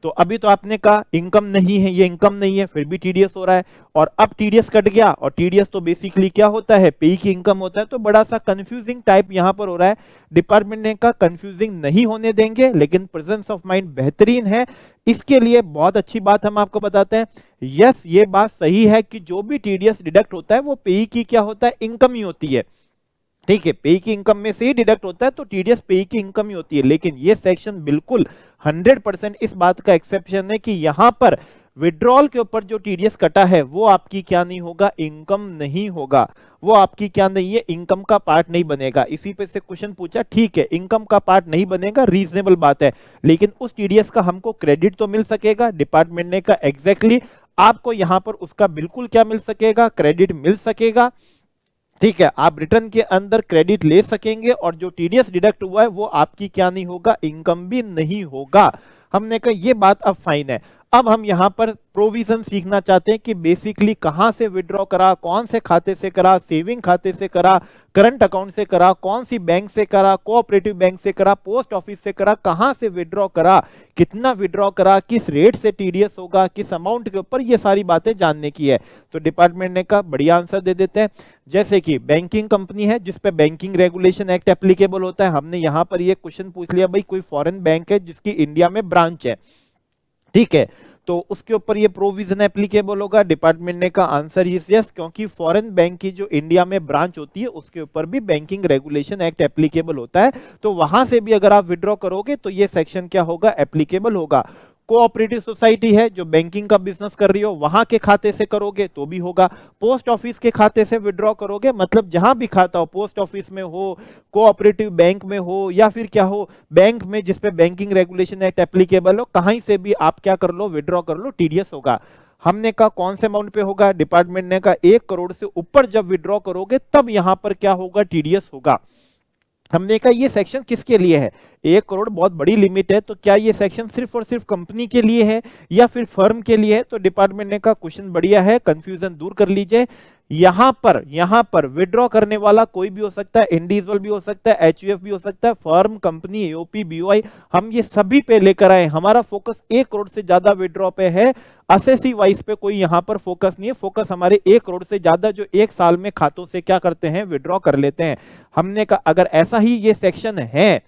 तो अभी तो आपने कहा इनकम नहीं है, ये इनकम नहीं है, फिर भी टीडीएस हो रहा है। और अब टीडीएस कट गया, और टीडीएस तो बेसिकली क्या होता है, पेई की इनकम होता है। तो बड़ा सा कंफ्यूजिंग टाइप यहां पर हो रहा है। डिपार्टमेंट ने कहा कंफ्यूजिंग नहीं होने देंगे, लेकिन प्रेजेंस ऑफ माइंड बेहतरीन है। इसके लिए बहुत अच्छी बात हम आपको बताते हैं, यस ये बात सही है कि जो भी टीडीएस डिडक्ट होता है वो पेई की क्या होता है, इनकम ही होती है। ठीक है, पेई की इनकम में से ही डिडक्ट होता है, तो टीडीएस पेई की इनकम ही होती है। लेकिन ये सेक्शन बिल्कुल 100% इस बात का एक्सेप्शन है कि यहां पर विड्रॉल के ऊपर जो टीडीएस कटा है वो आपकी क्या नहीं होगा, इनकम नहीं होगा, वो आपकी क्या नहीं है, इनकम का पार्ट नहीं बनेगा। इसी पे से क्वेश्चन पूछा, ठीक है इनकम का पार्ट नहीं बनेगा, रीजनेबल बात है, लेकिन उस टीडीएस का हमको क्रेडिट तो मिल सकेगा। डिपार्टमेंट ने कहा एग्जैक्टली, आपको यहां पर उसका बिल्कुल क्या मिल सकेगा, क्रेडिट मिल सकेगा। ठीक है, आप रिटर्न के अंदर क्रेडिट ले सकेंगे, और जो टीडीएस डिडक्ट हुआ है वो आपकी क्या नहीं होगा, इनकम भी नहीं होगा। हमने कहा ये बात अब फाइन है। अब हम यहां पर प्रोविजन सीखना चाहते हैं कि बेसिकली कहां से विड्रॉ करा, कौन से खाते से करा, सेविंग खाते से करा, करंट अकाउंट से करा, कौन सी बैंक से करा, कोऑपरेटिव बैंक से करा, पोस्ट ऑफिस से करा, कहां से विड्रॉ करा, कितना विड्रॉ करा, किस रेट से टीडीएस होगा, किस अमाउंट के ऊपर, ये सारी बातें जानने की है। तो डिपार्टमेंट ने कहा बढ़िया आंसर दे देते हैं। जैसे कि बैंकिंग कंपनी है जिसपे बैंकिंग रेगुलेशन एक्ट एप्लीकेबल होता है, हमने यहां पर ये क्वेश्चन पूछ लिया, भाई कोई फॉरेन बैंक है जिसकी इंडिया में ब्रांच है, ठीक है, तो उसके ऊपर ये प्रोविजन एप्लीकेबल होगा। डिपार्टमेंट ने कहा आंसर इज यस, क्योंकि फॉरेन बैंक की जो इंडिया में ब्रांच होती है उसके ऊपर भी बैंकिंग रेगुलेशन एक्ट एप्लीकेबल होता है, तो वहां से भी अगर आप विड्रॉ करोगे तो ये सेक्शन क्या होगा, एप्लीकेबल होगा। कोऑपरेटिव सोसाइटी है जो बैंकिंग का बिजनेस कर रही हो, वहां के खाते से करोगे तो भी होगा। पोस्ट ऑफिस के खाते से विड्रॉ करोगे, मतलब जहां भी खाता हो, पोस्ट ऑफिस में हो, कोऑपरेटिव बैंक में हो, या फिर क्या हो, बैंक में जिसपे बैंकिंग रेगुलेशन एक्ट एप्लीकेबल हो, कहीं से भी आप क्या कर लो, विड्रॉ कर लो, टीडीएस होगा। हमने कहा कौन से अमाउंट पे होगा, डिपार्टमेंट ने कहा 1 करोड़ से ऊपर जब विड्रॉ करोगे तब यहां पर क्या होगा, टीडीएस होगा। हमने कहा ये सेक्शन किसके लिए है, 1 करोड़ बहुत बड़ी लिमिट है, तो क्या ये सेक्शन सिर्फ और सिर्फ कंपनी के लिए है या फिर फर्म के लिए है। तो डिपार्टमेंट ने कहा क्वेश्चन बढ़िया है, कंफ्यूजन दूर कर लीजिए। यहां पर विड्रॉ करने वाला कोई भी हो सकता है, इंडिविजुअल भी हो सकता है, एचयूएफ भी हो सकता है, फर्म, कंपनी, एओपी, बीओआई, हम ये सभी पे लेकर आए। हमारा फोकस 1 करोड़ से ज्यादा विड्रॉ पे है, असेसी वाइज पे कोई यहां पर फोकस नहीं है। फोकस हमारे 1 करोड़ से ज्यादा जो एक साल में खातों से क्या करते हैं, विड्रॉ कर लेते हैं। हमने कहा अगर ऐसा ही ये सेक्शन है,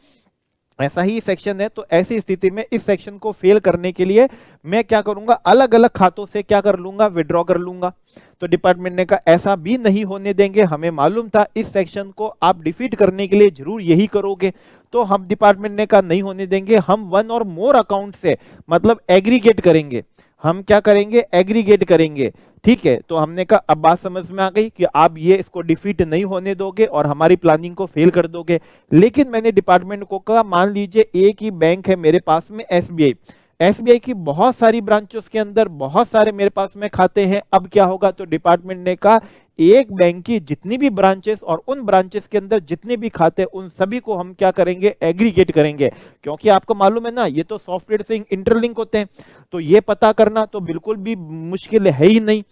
ऐसा ही सेक्शन है, तो ऐसी स्थिति में इस सेक्शन को फेल करने के लिए मैं क्या करूंगा, अलग अलग खातों से क्या कर लूंगा, विड्रॉ कर लूंगा। तो डिपार्टमेंट ने कहा ऐसा भी नहीं होने देंगे, हमें मालूम था इस सेक्शन को आप डिफीट करने के लिए जरूर यही करोगे, तो हम डिपार्टमेंट ने कहा नहीं होने देंगे। हम 1 और मोर अकाउंट से मतलब एग्रीगेट करेंगे, हम क्या करेंगे, एग्रीगेट करेंगे। ठीक है, तो हमने कहा अब बात समझ में आ गई कि आप ये इसको डिफीट नहीं होने दोगे और हमारी प्लानिंग को फेल कर दोगे। लेकिन मैंने डिपार्टमेंट को कहा मान लीजिए एक ही बैंक है मेरे पास में, एसबीआई, एसबीआई की बहुत सारी ब्रांचेस के अंदर बहुत सारे मेरे पास में खाते हैं, अब क्या होगा। तो डिपार्टमेंट ने कहा एक बैंक की जितनी भी ब्रांचेस और उन ब्रांचेस के अंदर जितने भी खाते उन सभी को हम क्या करेंगे, एग्रीगेट करेंगे। क्योंकि आपको मालूम है ना, ये तो सॉफ्टवेयर से इंटरलिंक होते हैं, तो ये पता करना तो बिल्कुल भी मुश्किल है ही नहीं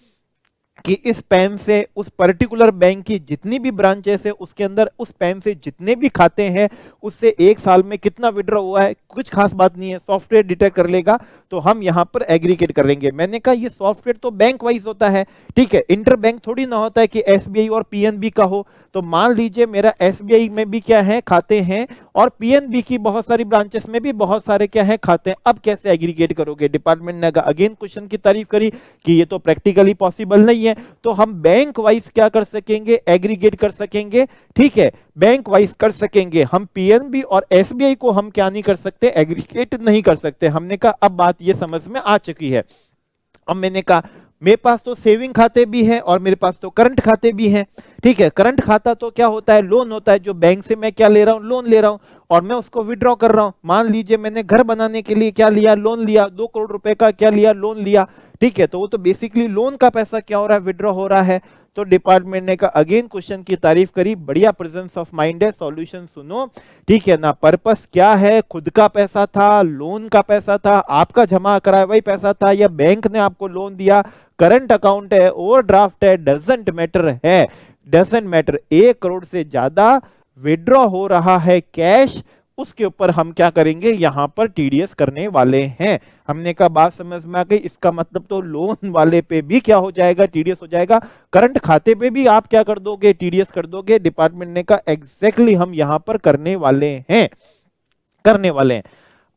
कि इस पैन से उस पर्टिकुलर बैंक की जितनी भी ब्रांचेस है उसके अंदर उस पैन से जितने भी खाते हैं उससे एक साल में कितना विड्रॉ हुआ है, कुछ खास बात नहीं है, सॉफ्टवेयर डिटेक्ट कर लेगा, तो हम यहां पर एग्रीगेट कर लेंगे। मैंने कहा ये सॉफ्टवेयर तो बैंक वाइज होता है, ठीक है, इंटर बैंक थोड़ी ना होता है कि एसबीआई और पीएनबी का हो। तो मान लीजिए मेरा एसबीआई में भी क्या है, खाते हैं, और पीएनबी की बहुत सारी ब्रांचेस में भी बहुत सारे क्या है, खाते हैं। अब कैसे एग्रीगेट करोगे? डिपार्टमेंट ने अगेन क्वेश्चन की तारीफ करी कि ये तो प्रैक्टिकली पॉसिबल नहीं है, तो हम बैंक वाइज क्या कर सकेंगे, एग्रीगेट कर सकेंगे, ठीक है, बैंक वाइज कर सकेंगे। हम पीएनबी और एसबीआई को हम क्या नहीं कर सकते, एग्रीगेट नहीं कर सकते। हमने कहा अब बात ये समझ में आ चुकी है। अब मैंने कहा मेरे पास तो सेविंग खाते भी हैं और मेरे पास तो करंट खाते भी हैं, ठीक है। करंट खाता तो क्या होता है, लोन होता है, जो बैंक से मैं क्या ले रहा हूं, लोन ले रहा हूं और मैं उसको विड्रॉ कर रहा हूं। मान लीजिए मैंने घर बनाने के लिए क्या लिया, लोन लिया, 2 करोड़ रुपए का क्या लिया, लोन लिया, ठीक है। तो वो तो बेसिकली लोन का पैसा क्या हो रहा है, विड्रॉ हो रहा है। तो डिपार्टमेंट ने कहा अगेन क्वेश्चन की तारीफ करी, बढ़िया प्रेजेंस ऑफ माइंड है, सॉल्यूशन सुनो, ठीक है ना। पर्पस क्या है, खुद का पैसा था, लोन का पैसा था, आपका जमा कराया वही पैसा था, या बैंक ने आपको लोन दिया, करंट अकाउंट है, ओवरड्राफ्ट है, डजंट मैटर है, डजंट मैटर। 1 करोड़ से ज्यादा विड्रॉ हो रहा है कैश, उसके ऊपर हम क्या करेंगे, यहां पर टीडीएस करने वाले हैं। हमने कहा बात समझ में आ गई। इसका मतलब तो लोन वाले पे भी क्या हो जाएगा, टीडीएस हो जाएगा, करंट खाते पे भी आप क्या कर दोगे, टीडीएस कर दोगे। डिपार्टमेंट ने कहा एग्जैक्टली हम यहां पर करने वाले हैं, करने वाले हैं।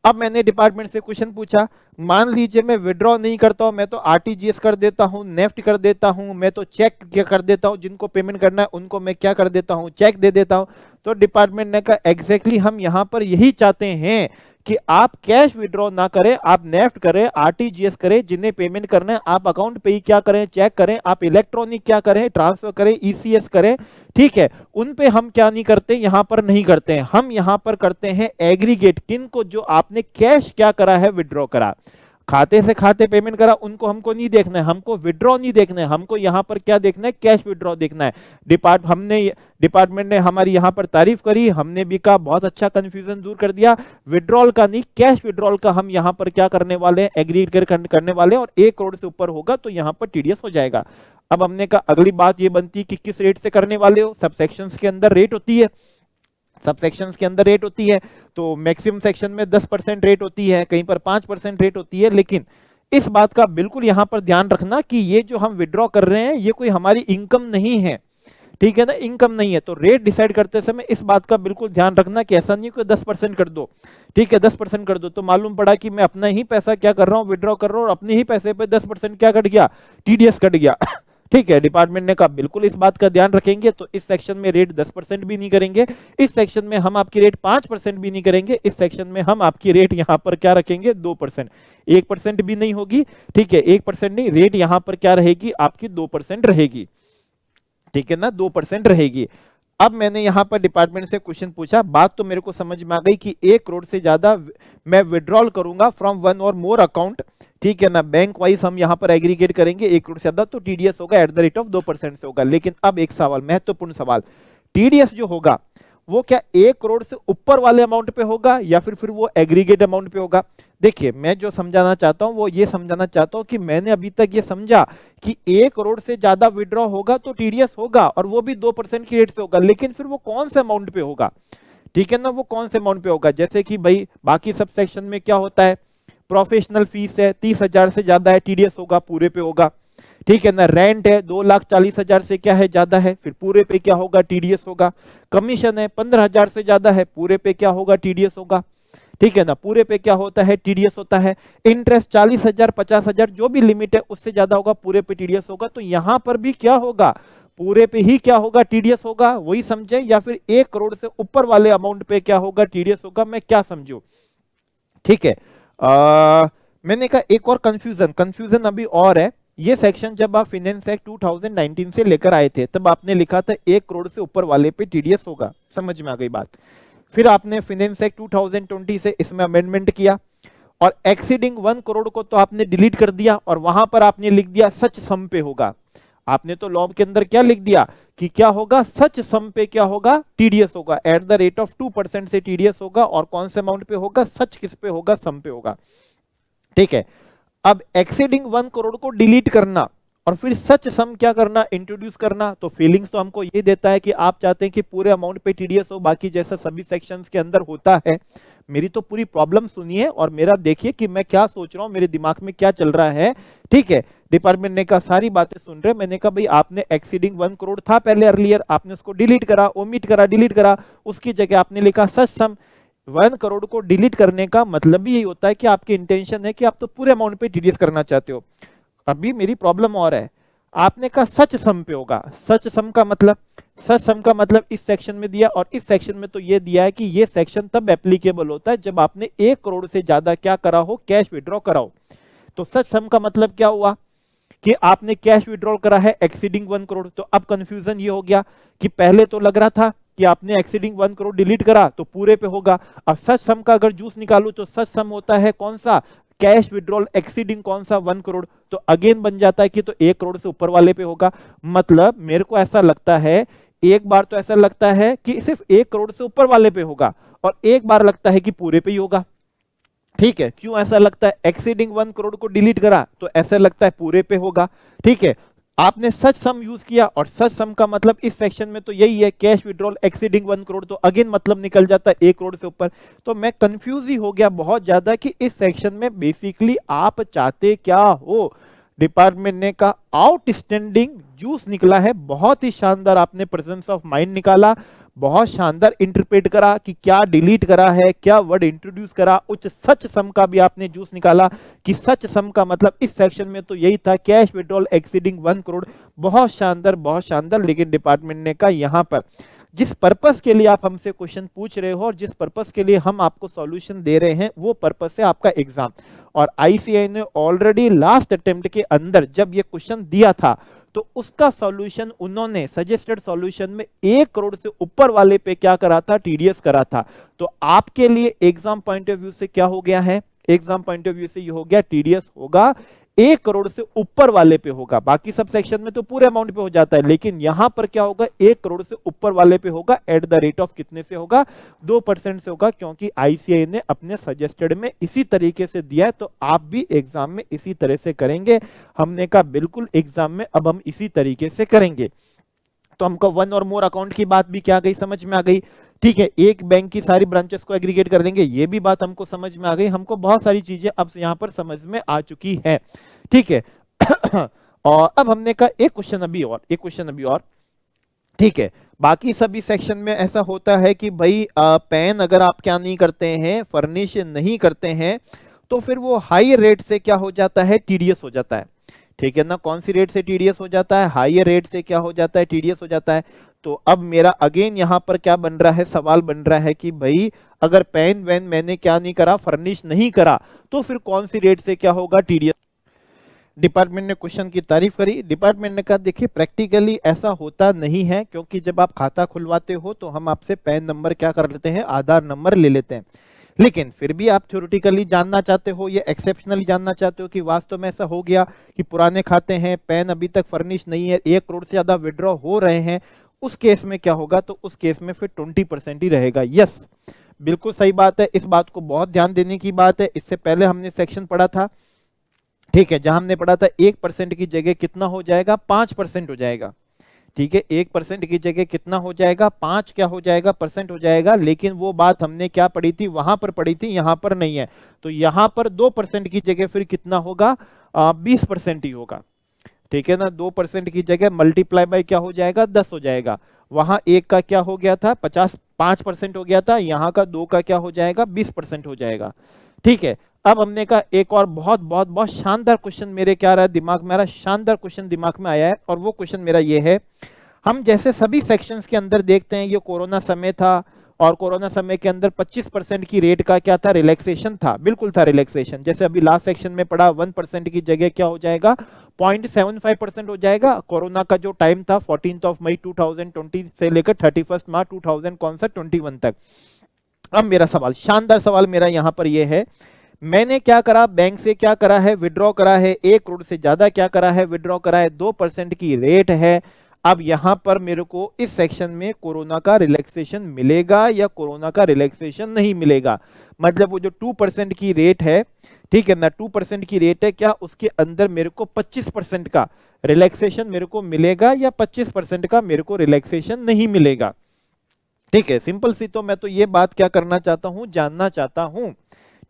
अब मैंने डिपार्टमेंट से क्वेश्चन पूछा, मान लीजिए मैं विड्रॉ नहीं करता हूं, मैं तो आरटीजीएस कर देता हूं, नेफ्ट कर देता हूं, मैं तो चेक क्या कर देता हूं, जिनको पेमेंट करना है उनको मैं क्या कर देता हूं, चेक दे देता हूं। तो डिपार्टमेंट ने कहा एग्जैक्टली हम यहां पर यही चाहते हैं कि आप कैश विड्रॉ ना करें, आप नेफ्ट करें, आरटीजीएस करें, जिन्हें पेमेंट करना है आप अकाउंट पे ही क्या करें, चेक करें, आप इलेक्ट्रॉनिक क्या करें, ट्रांसफर करें, ईसीएस करें, ठीक है। उन पे हम क्या नहीं करते, यहां पर नहीं करते हैं, हम यहां पर करते हैं एग्रीगेट। किन को, जो आपने कैश क्या करा है, विड्रॉ करा, खाते से खाते पेमेंट करा, उनको हमको नहीं देखना है, हमको विड्रॉ नहीं देखना है, हमको यहां पर क्या देखना है, कैश विड्रॉ देखना है। डिपार्टमेंट ने हमारी यहां पर तारीफ करी, हमने भी कहा बहुत अच्छा, कंफ्यूजन दूर कर दिया, विड्रॉल का नहीं कैश विड्रॉल का हम यहां पर क्या करने वाले हैं, एग्रीगेट करने वाले हैं, और 1 करोड़ से ऊपर होगा तो यहां पर टीडीएस हो जाएगा। अब हमने कहा अगली बात ये बनती कि किस रेट से करने वाले हो, सब सेक्शंस के अंदर रेट होती है, सब सेक्शंस के अंदर रेट होती है, तो मैक्सिमम सेक्शन में 10% रेट होती है, कहीं पर 5% रेट होती है। लेकिन इस बात का बिल्कुल यहां पर ध्यान रखना कि ये जो हम विड्रॉ कर रहे हैं ये कोई हमारी इनकम नहीं है, ठीक है ना, इनकम नहीं है। तो रेट डिसाइड करते समय इस बात का बिल्कुल ध्यान रखना कि ऐसा नहीं कि 10% कर दो, ठीक है, 10% कर दो तो मालूम पड़ा कि मैं अपना ही पैसा क्या कर रहा हूं, विड्रॉ कर रहा हूं, और अपने ही पैसे पे 10% क्या कट गया, टीडीएस कट गया, ठीक है। डिपार्टमेंट ने कहा बिल्कुल इस बात का ध्यान रखेंगे, तो इस सेक्शन में रेट 10% भी नहीं करेंगे, इस सेक्शन में हम आपकी रेट 5% भी नहीं करेंगे, इस सेक्शन में हम आपकी रेट यहां पर क्या रखेंगे, 2%, 1% भी नहीं होगी, ठीक है, 1% नहीं, रेट यहां पर क्या रहेगी, आपकी 2% रहेगी, ठीक है ना, 2% रहेगी। अब मैंने यहां पर डिपार्टमेंट से क्वेश्चन पूछा, बात तो मेरे को समझ में आ गई कि 1 करोड़ से ज्यादा मैं विड्रॉल करूंगा फ्रॉम 1 और मोर अकाउंट, ठीक है ना, बैंक वाइज हम यहां पर एग्रीगेट करेंगे, 1 करोड़ से ज्यादा तो टीडीएस होगा एट द रेट ऑफ 2% से होगा। लेकिन अब एक सवाल, महत्वपूर्ण सवाल, टीडीएस जो होगा वो क्या 1 करोड़ से ऊपर वाले अमाउंट पे होगा या फिर वो एग्रीगेट अमाउंट पे होगा? देखिए मैं जो समझाना चाहता हूं वो ये समझाना चाहता हूं कि मैंने अभी तक ये समझा कि 1 करोड़ से ज्यादा विड्रॉ होगा तो टीडीएस होगा और वो भी 2% की रेट से होगा, लेकिन फिर वो कौन से अमाउंट पे होगा, ठीक है ना, वो कौन से अमाउंट पे होगा? जैसे कि भाई बाकी सब सेक्शन में क्या होता है, प्रोफेशनल फीस है 30,000 से ज्यादा है, टीडीएस होगा, पूरे पे होगा, ठीक है ना, रेंट है 2,40,000 से क्या है, ज्यादा है, फिर पूरे पे क्या होगा, टीडीएस होगा। कमीशन है 15,000 से ज्यादा है, पूरे पे क्या होगा, टीडीएस होगा, ठीक है ना, पूरे पे क्या होता है, टीडीएस होता है। इंटरेस्ट 40,000 50,000 जो भी लिमिट है उससे ज्यादा होगा, पूरे पे टीडीएस होगा। तो यहां पर भी क्या होगा, पूरे पे ही क्या होगा, टीडीएस होगा, वही समझे, या फिर 1 करोड़ से ऊपर वाले अमाउंट पे क्या होगा, टीडीएस होगा, मैं क्या समझू, ठीक है। मैंने कहा एक और कंफ्यूजन अभी और है, ये सेक्शन जब आप फाइनेंस एक्ट 2019 से लेकर आए थे तब आपने लिखा था 1 करोड़ से ऊपर वाले पे टीडीएस होगा, समझ में आ गई बात। फिर आपने फाइनेंस एक्ट 2020 से इसमें अमेंडमेंट किया और एक्सीडिंग 1 करोड़ को तो आपने डिलीट कर दिया और वहां पर आपने लिख दिया सच सम पे होगा। आपने तो लॉ के अंदर क्या लिख दिया कि क्या होगा, सच सम पे क्या होगा, टीडीएस होगा, एट द रेट ऑफ 2% से टीडीएस होगा, और कौन से अमाउंट पे होगा, सच किस पे होगा, सम पे होगा। ठीक है, अब एक्सीडिंग 1 करोड़ को डिलीट करना और फिर सच सम क्या करना, इंट्रोड्यूस करना। तो फीलिंग्स तो हमको ये देता है कि आप चाहते हैं कि पूरे अमाउंट पे टीडीएस हो, बाकी जैसा सभी सेक्शंस के अंदर होता है। मेरी तो पूरी प्रॉब्लम सुनिए और मेरा देखिए कि मैं क्या सोच रहा हूं, मेरे दिमाग में क्या चल रहा है। ठीक है, डिपार्टमेंट ने कहा सारी बातें सुन रहे, मैंने कहा भाई आपने एक्सीडिंग 1 करोड़ था पहले अर्लियर, आपने उसको डिलीट करा, ओमिट करा, डिलीट करा, उसकी जगह आपने लिखा सच सम। 1 करोड़ को डिलीट करने का मतलब भी यही होता है कि आपकी इंटेंशन है कि आप तो पूरे अमाउंट पे टीडीएस करना चाहते हो। अभी मेरी प्रॉब्लम और है, आपने कहा सच सम पे होगा, सच सम का मतलब, सच सम का मतलब इस सेक्शन में दिया, और इस सेक्शन में तो ये दिया है कि ये सेक्शन तब एप्लीकेबल होता है जब आपने 1 करोड़ से ज्यादा क्या करा हो, कैश विड्रॉ करा हो। तो सच सम का मतलब क्या हुआ कि आपने कैश विड्रॉल करा है एक्सीडिंग 1 करोड़। तो अब कंफ्यूजन ये हो गया कि पहले तो लग रहा था कि आपने एक्सीडिंग 1 करोड़ डिलीट करा तो पूरे पे होगा, अब सच सम का अगर जूस निकालू तो सच सम होता है कौन सा, कैश विड्रॉल एक्सीडिंग कौन सा, 1 करोड़। तो अगेन बन जाता है कि तो 1 करोड़ से ऊपर वाले पे होगा। मतलब मेरे को ऐसा लगता है, एक बार तो ऐसा लगता है कि सिर्फ 1 करोड़ से ऊपर वाले पे होगा, और एक बार लगता है कि पूरे पे ही होगा। ठीक है, क्यों ऐसा लगता है, एक्सीडिंग 1 करोड़ को डिलीट करा तो ऐसा लगता है पूरे पे होगा। ठीक है, आपने सच सम यूज किया, और सच सम का मतलब इस सेक्शन में तो यही है, कैश विड्रॉल एक्सीडिंग 1 करोड़, तो अगेन मतलब निकल जाता है 1 करोड़ से ऊपर। तो मैं कंफ्यूज ही हो गया बहुत ज्यादा कि इस सेक्शन में बेसिकली आप चाहते क्या हो। डिपार्टमेंट ने कहा आउटस्टैंडिंग जूस निकला है, बहुत ही शानदार आपने प्रेजेंस ऑफ माइंड निकाला, बहुत शानदार इंटरप्रेट करा कि क्या डिलीट करा है, क्या वर्ड इंट्रोड्यूस करा, उच्च सच सम का भी आपने जूस निकाला कि सच सम का मतलब इस सेक्शन में तो यही था, कैश विड्रॉल एक्सीडिंग 1 करोड़। बहुत शानदार, बहुत शानदार। लेकिन डिपार्टमेंट ने कहा यहां पर जिस पर्पस के लिए आप हमसे क्वेश्चन पूछ रहे हो और जिस पर्पस के लिए हम आपको सॉल्यूशन दे रहे हैं, वो पर्पस है आपका एग्जाम। और आईसीएआई ने ऑलरेडी लास्ट अटेम्प्ट के अंदर जब ये क्वेश्चन दिया था तो उसका सॉल्यूशन उन्होंने सजेस्टेड सॉल्यूशन में 1 करोड़ से ऊपर वाले पे क्या करा था, टीडीएस करा था। तो आपके लिए एग्जाम पॉइंट ऑफ व्यू से क्या हो गया है, एग्जाम पॉइंट ऑफ व्यू से ये हो गया टीडीएस होगा 1 करोड़ से ऊपर वाले पे होगा। बाकी सब सेक्शन में तो पूरे अमाउंट पे हो जाता है, लेकिन यहां पर क्या होगा, 1 करोड़ से ऊपर वाले पे होगा। एट द रेट ऑफ कितने से होगा, 2% से होगा, क्योंकि आईसीएआई ने अपने सजेस्टेड में इसी तरीके से दिया है। तो आप भी एग्जाम में इसी तरह से करेंगे। हमने कहा बिल्कुल एग्जाम में अब हम इसी तरीके से करेंगे। तो हमको 1 और मोर अकाउंट की बात भी क्या गई, समझ में आ गई। ठीक है, एक बैंक की सारी ब्रांचेस को एग्रीगेट कर देंगे, ये भी बात हमको समझ में आ गई। हमको बहुत सारी चीजें अब यहाँ पर समझ में आ चुकी है। ठीक है और अब हमने कहा एक क्वेश्चन अभी और, एक क्वेश्चन अभी और। ठीक है, बाकी सभी सेक्शन में ऐसा होता है कि भाई पेन अगर आप क्या नहीं करते हैं, फर्निश नहीं करते हैं, तो फिर वो हाई रेट से क्या हो जाता है, टीडीएस हो जाता है। ठीक है ना, कौन सी रेट से टीडीएस हो जाता है, हाई रेट से क्या हो जाता है, टीडीएस हो जाता है। तो अब मेरा अगेन यहां पर क्या बन रहा है, सवाल बन रहा है कि भाई अगर पेन वैन मैंने क्या नहीं करा, फर्निश नहीं करा, तो फिर कौन सी रेट से क्या होगा, टीडीएस। डिपार्टमेंट ने क्वेश्चन की तारीफ करी। डिपार्टमेंट ने कहा देखिए प्रैक्टिकली ऐसा होता नहीं है, क्योंकि जब आप खाता खुलवाते हो तो हम आपसे पैन नंबर क्या कर लेते हैं, आधार नंबर ले लेते हैं। लेकिन फिर भी आप थ्योरेटिकली जानना चाहते हो, ये एक्सेप्शनली जानना चाहते हो कि वास्तव में ऐसा हो गया कि पुराने खाते हैं, पैन अभी तक फर्निश नहीं है, 1 करोड़ से ज्यादा विड्रॉ हो रहे हैं, उस केस में क्या होगा, तो उस केस में फिर 20% ही रहेगा। यस, बिल्कुल सही बात है, इस बात को बहुत ध्यान देने की बात है। इससे पहले हमने सेक्शन पढ़ा था, ठीक है, जहां हमने पढ़ा था 1% की जगह कितना हो जाएगा, 5% हो जाएगा। ठीक है, 1% की जगह कितना हो जाएगा, 5 क्या हो जाएगा, परसेंट हो जाएगा। लेकिन वो बात हमने क्या पढ़ी थी, वहां पर पढ़ी थी, यहां पर नहीं है। तो यहां पर 2% की जगह फिर कितना होगा, 20% ही होगा। ठीक है ना, 2% की जगह मल्टीप्लाई बाय क्या हो जाएगा, 10 हो जाएगा। वहां 1 का क्या हो गया था, 5% हो गया था, यहाँ का 2 का क्या हो जाएगा, 20% हो जाएगा। ठीक है, अब हमने कहा एक और बहुत बहुत बहुत शानदार क्वेश्चन मेरे क्या रहा है दिमाग में, आ रहा शानदार क्वेश्चन दिमाग में आया है, और वो क्वेश्चन मेरा ये है। हम जैसे सभी सेक्शंस के अंदर देखते हैं, ये कोरोना समय था, और कोरोना समय के अंदर 25% की रेट का क्या था, रिलैक्सेशन था, बिल्कुल था रिलैक्सेशन। जैसे अभी लास्ट सेक्शन में पढ़ा, 1% की जगह क्या हो जाएगा, 0.75% हो जाएगा। कोरोना का जो टाइम था 14 मई 2020 से लेकर 31 मार्च 2021 तक। अब मेरा सवाल, शानदार सवाल मेरा यहां पर यह है, मैंने क्या करा, बैंक से क्या करा है, विड्रॉ करा है 1 करोड़ से ज्यादा, क्या करा है, विड्रॉ करा है, 2% की रेट है। अब यहां पर मेरे को इस सेक्शन में कोरोना का रिलैक्सेशन मिलेगा या कोरोना का रिलैक्सेशन नहीं मिलेगा। मतलब वो जो 2% की रेट है, ठीक है ना, 2% की रेट है, क्या उसके अंदर मेरे को 25% का रिलैक्सेशन मेरे को मिलेगा या 25% का मेरे को रिलैक्सेशन नहीं मिलेगा। ठीक है, सिंपल सी। तो मैं तो ये बात क्या करना चाहता हूं, जानना चाहता हूं,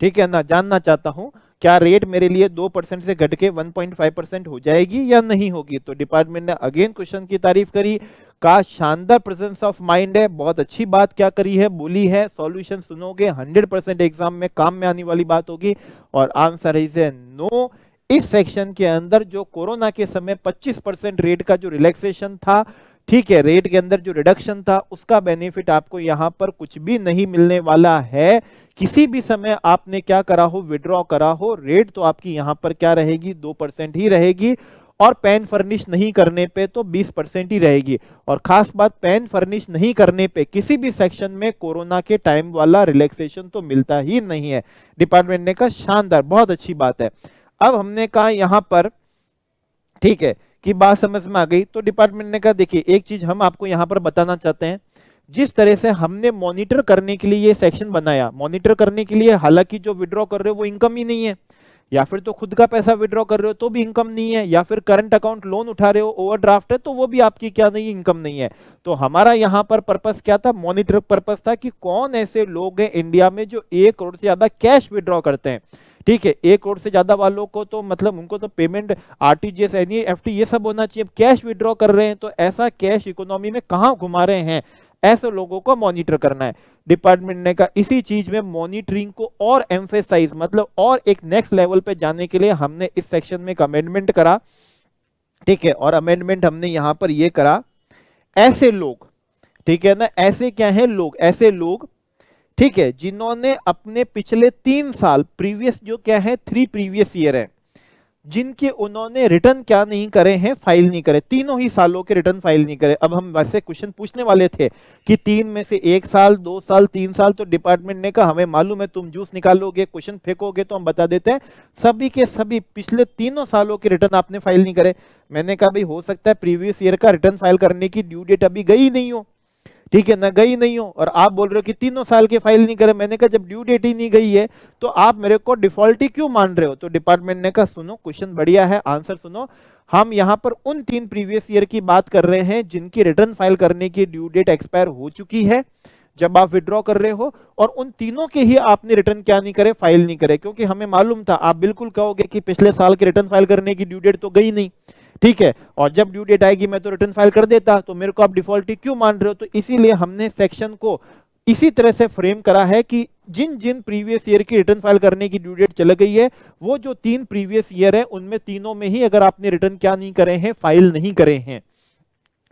ठीक है ना, जानना चाहता हूं क्या रेट मेरे लिए 2% से घट के 1.5% हो जाएगी या नहीं होगी। तो डिपार्टमेंट ने अगेन क्वेश्चन की तारीफ करी, का शानदार प्रेजेंस ऑफ माइंड है, बहुत अच्छी बात क्या करी है, बोली है। सॉल्यूशन सुनोगे 100% एग्जाम में काम में आने वाली बात होगी। और आंसर इज नो। इस सेक्शन के अंदर जो कोरोना के समय 25% रेट का जो रिलैक्सेशन था, ठीक है, रेट के अंदर जो रिडक्शन था, उसका बेनिफिट आपको यहां पर कुछ भी नहीं मिलने वाला है। किसी भी समय आपने क्या करा हो, विड्रॉ करा हो, रेट तो आपकी यहां पर क्या रहेगी, 2% ही रहेगी। और पैन फर्निश नहीं करने पे तो 20% ही रहेगी। और खास बात, पैन फर्निश नहीं करने पे किसी भी सेक्शन में कोरोना के टाइम वाला रिलैक्सेशन तो मिलता ही नहीं है। डिपार्टमेंट ने कहा शानदार, बहुत अच्छी बात है। अब हमने कहा यहां पर, ठीक है, कि बात समझ में आ गई। तो डिपार्टमेंट ने कहा देखिए एक चीज हम आपको यहां पर बताना चाहते हैं, जिस तरह से हमने मॉनिटर करने के लिए ये सेक्शन बनाया, मॉनिटर करने के लिए, हालांकि जो विड्रॉ कर रहे हो वो इनकम ही नहीं है, या फिर तो खुद का पैसा विड्रॉ कर रहे हो तो भी इनकम नहीं है, या फिर करंट अकाउंट लोन उठा रहे हो, ओवरड्राफ्ट है, तो वो भी आपकी क्या नहीं, इनकम नहीं है। तो हमारा यहाँ पर पर्पस क्या था, मॉनिटर पर्पस था कि कौन ऐसे लोग हैं इंडिया में जो 1 करोड़ से ज्यादा कैश विड्रॉ करते हैं। ठीक है, 1 करोड़ से ज्यादा वालों को तो मतलब उनको तो पेमेंट आरटीजीएस, एनईएफटी ये सब होना चाहिए। कैश विड्रॉ कर रहे हैं तो ऐसा कैश इकोनॉमी में कहां घुमा रहे हैं, ऐसे लोगों को मॉनिटर करना है। डिपार्टमेंट ने कहा इसी चीज में मॉनिटरिंग को और एम्फेसाइज, मतलब और एक नेक्स्ट लेवल पे जाने के लिए हमने इस सेक्शन में एक अमेंडमेंट करा। ठीक है, और अमेंडमेंट हमने यहां पर ये करा, ऐसे लोग, ठीक है ना, ऐसे क्या है लोग, ऐसे लोग, ठीक है, जिन्होंने अपने पिछले 3 साल, प्रीवियस जो क्या है 3 प्रीवियस ईयर है, जिनके उन्होंने रिटर्न क्या नहीं करे हैं, फाइल नहीं करे, तीनों ही सालों के रिटर्न फाइल नहीं करे। अब हम वैसे क्वेश्चन पूछने वाले थे कि 3 में से 1 साल, 2 साल, 3 साल, तो डिपार्टमेंट ने कहा हमें मालूम है तुम जूस निकालोगे, क्वेश्चन फेंकोगे, तो हम बता देते हैं सभी के सभी पिछले तीनों सालों के रिटर्न आपने फाइल नहीं करे। मैंने कहा भाई हो सकता है प्रीवियस ईयर का रिटर्न फाइल करने की ड्यू डेट अभी गई नहीं हो, ठीक है ना, गई नहीं हो, और आप बोल रहे हो कि तीनों साल के फाइल नहीं करे। मैंने कहा जब ड्यू डेट ही नहीं गई है तो आप मेरे को डिफॉल्ट ही क्यों मान रहे हो। तो डिपार्टमेंट ने कहा सुनो, क्वेश्चन बढ़िया है, आंसर सुनो, हम यहां पर उन 3 प्रीवियस ईयर की बात कर रहे हैं जिनकी रिटर्न फाइल करने की ड्यू डेट एक्सपायर हो चुकी है जब आप विड्रॉ कर रहे हो, और उन तीनों के ही आपने रिटर्न क्या नहीं करे, फाइल नहीं करे। क्योंकि हमें मालूम था, आप बिल्कुल कहोगे कि पिछले साल के रिटर्न फाइल करने की ड्यू डेट तो गई नहीं, ठीक है, और जब ड्यू डेट आएगी मैं तो रिटर्न फाइल कर देता, तो मेरे को आप डिफॉल्ट ही क्यों मान रहे हो। तो इसीलिए हमने सेक्शन को इसी तरह से फ्रेम करा है कि जिन जिन प्रीवियस ईयर की रिटर्न फाइल करने की ड्यू डेट चली गई है, वो जो 3 प्रीवियस ईयर है उनमें तीनों में ही अगर आपने रिटर्न क्या नहीं करे हैं, फाइल नहीं करे हैं,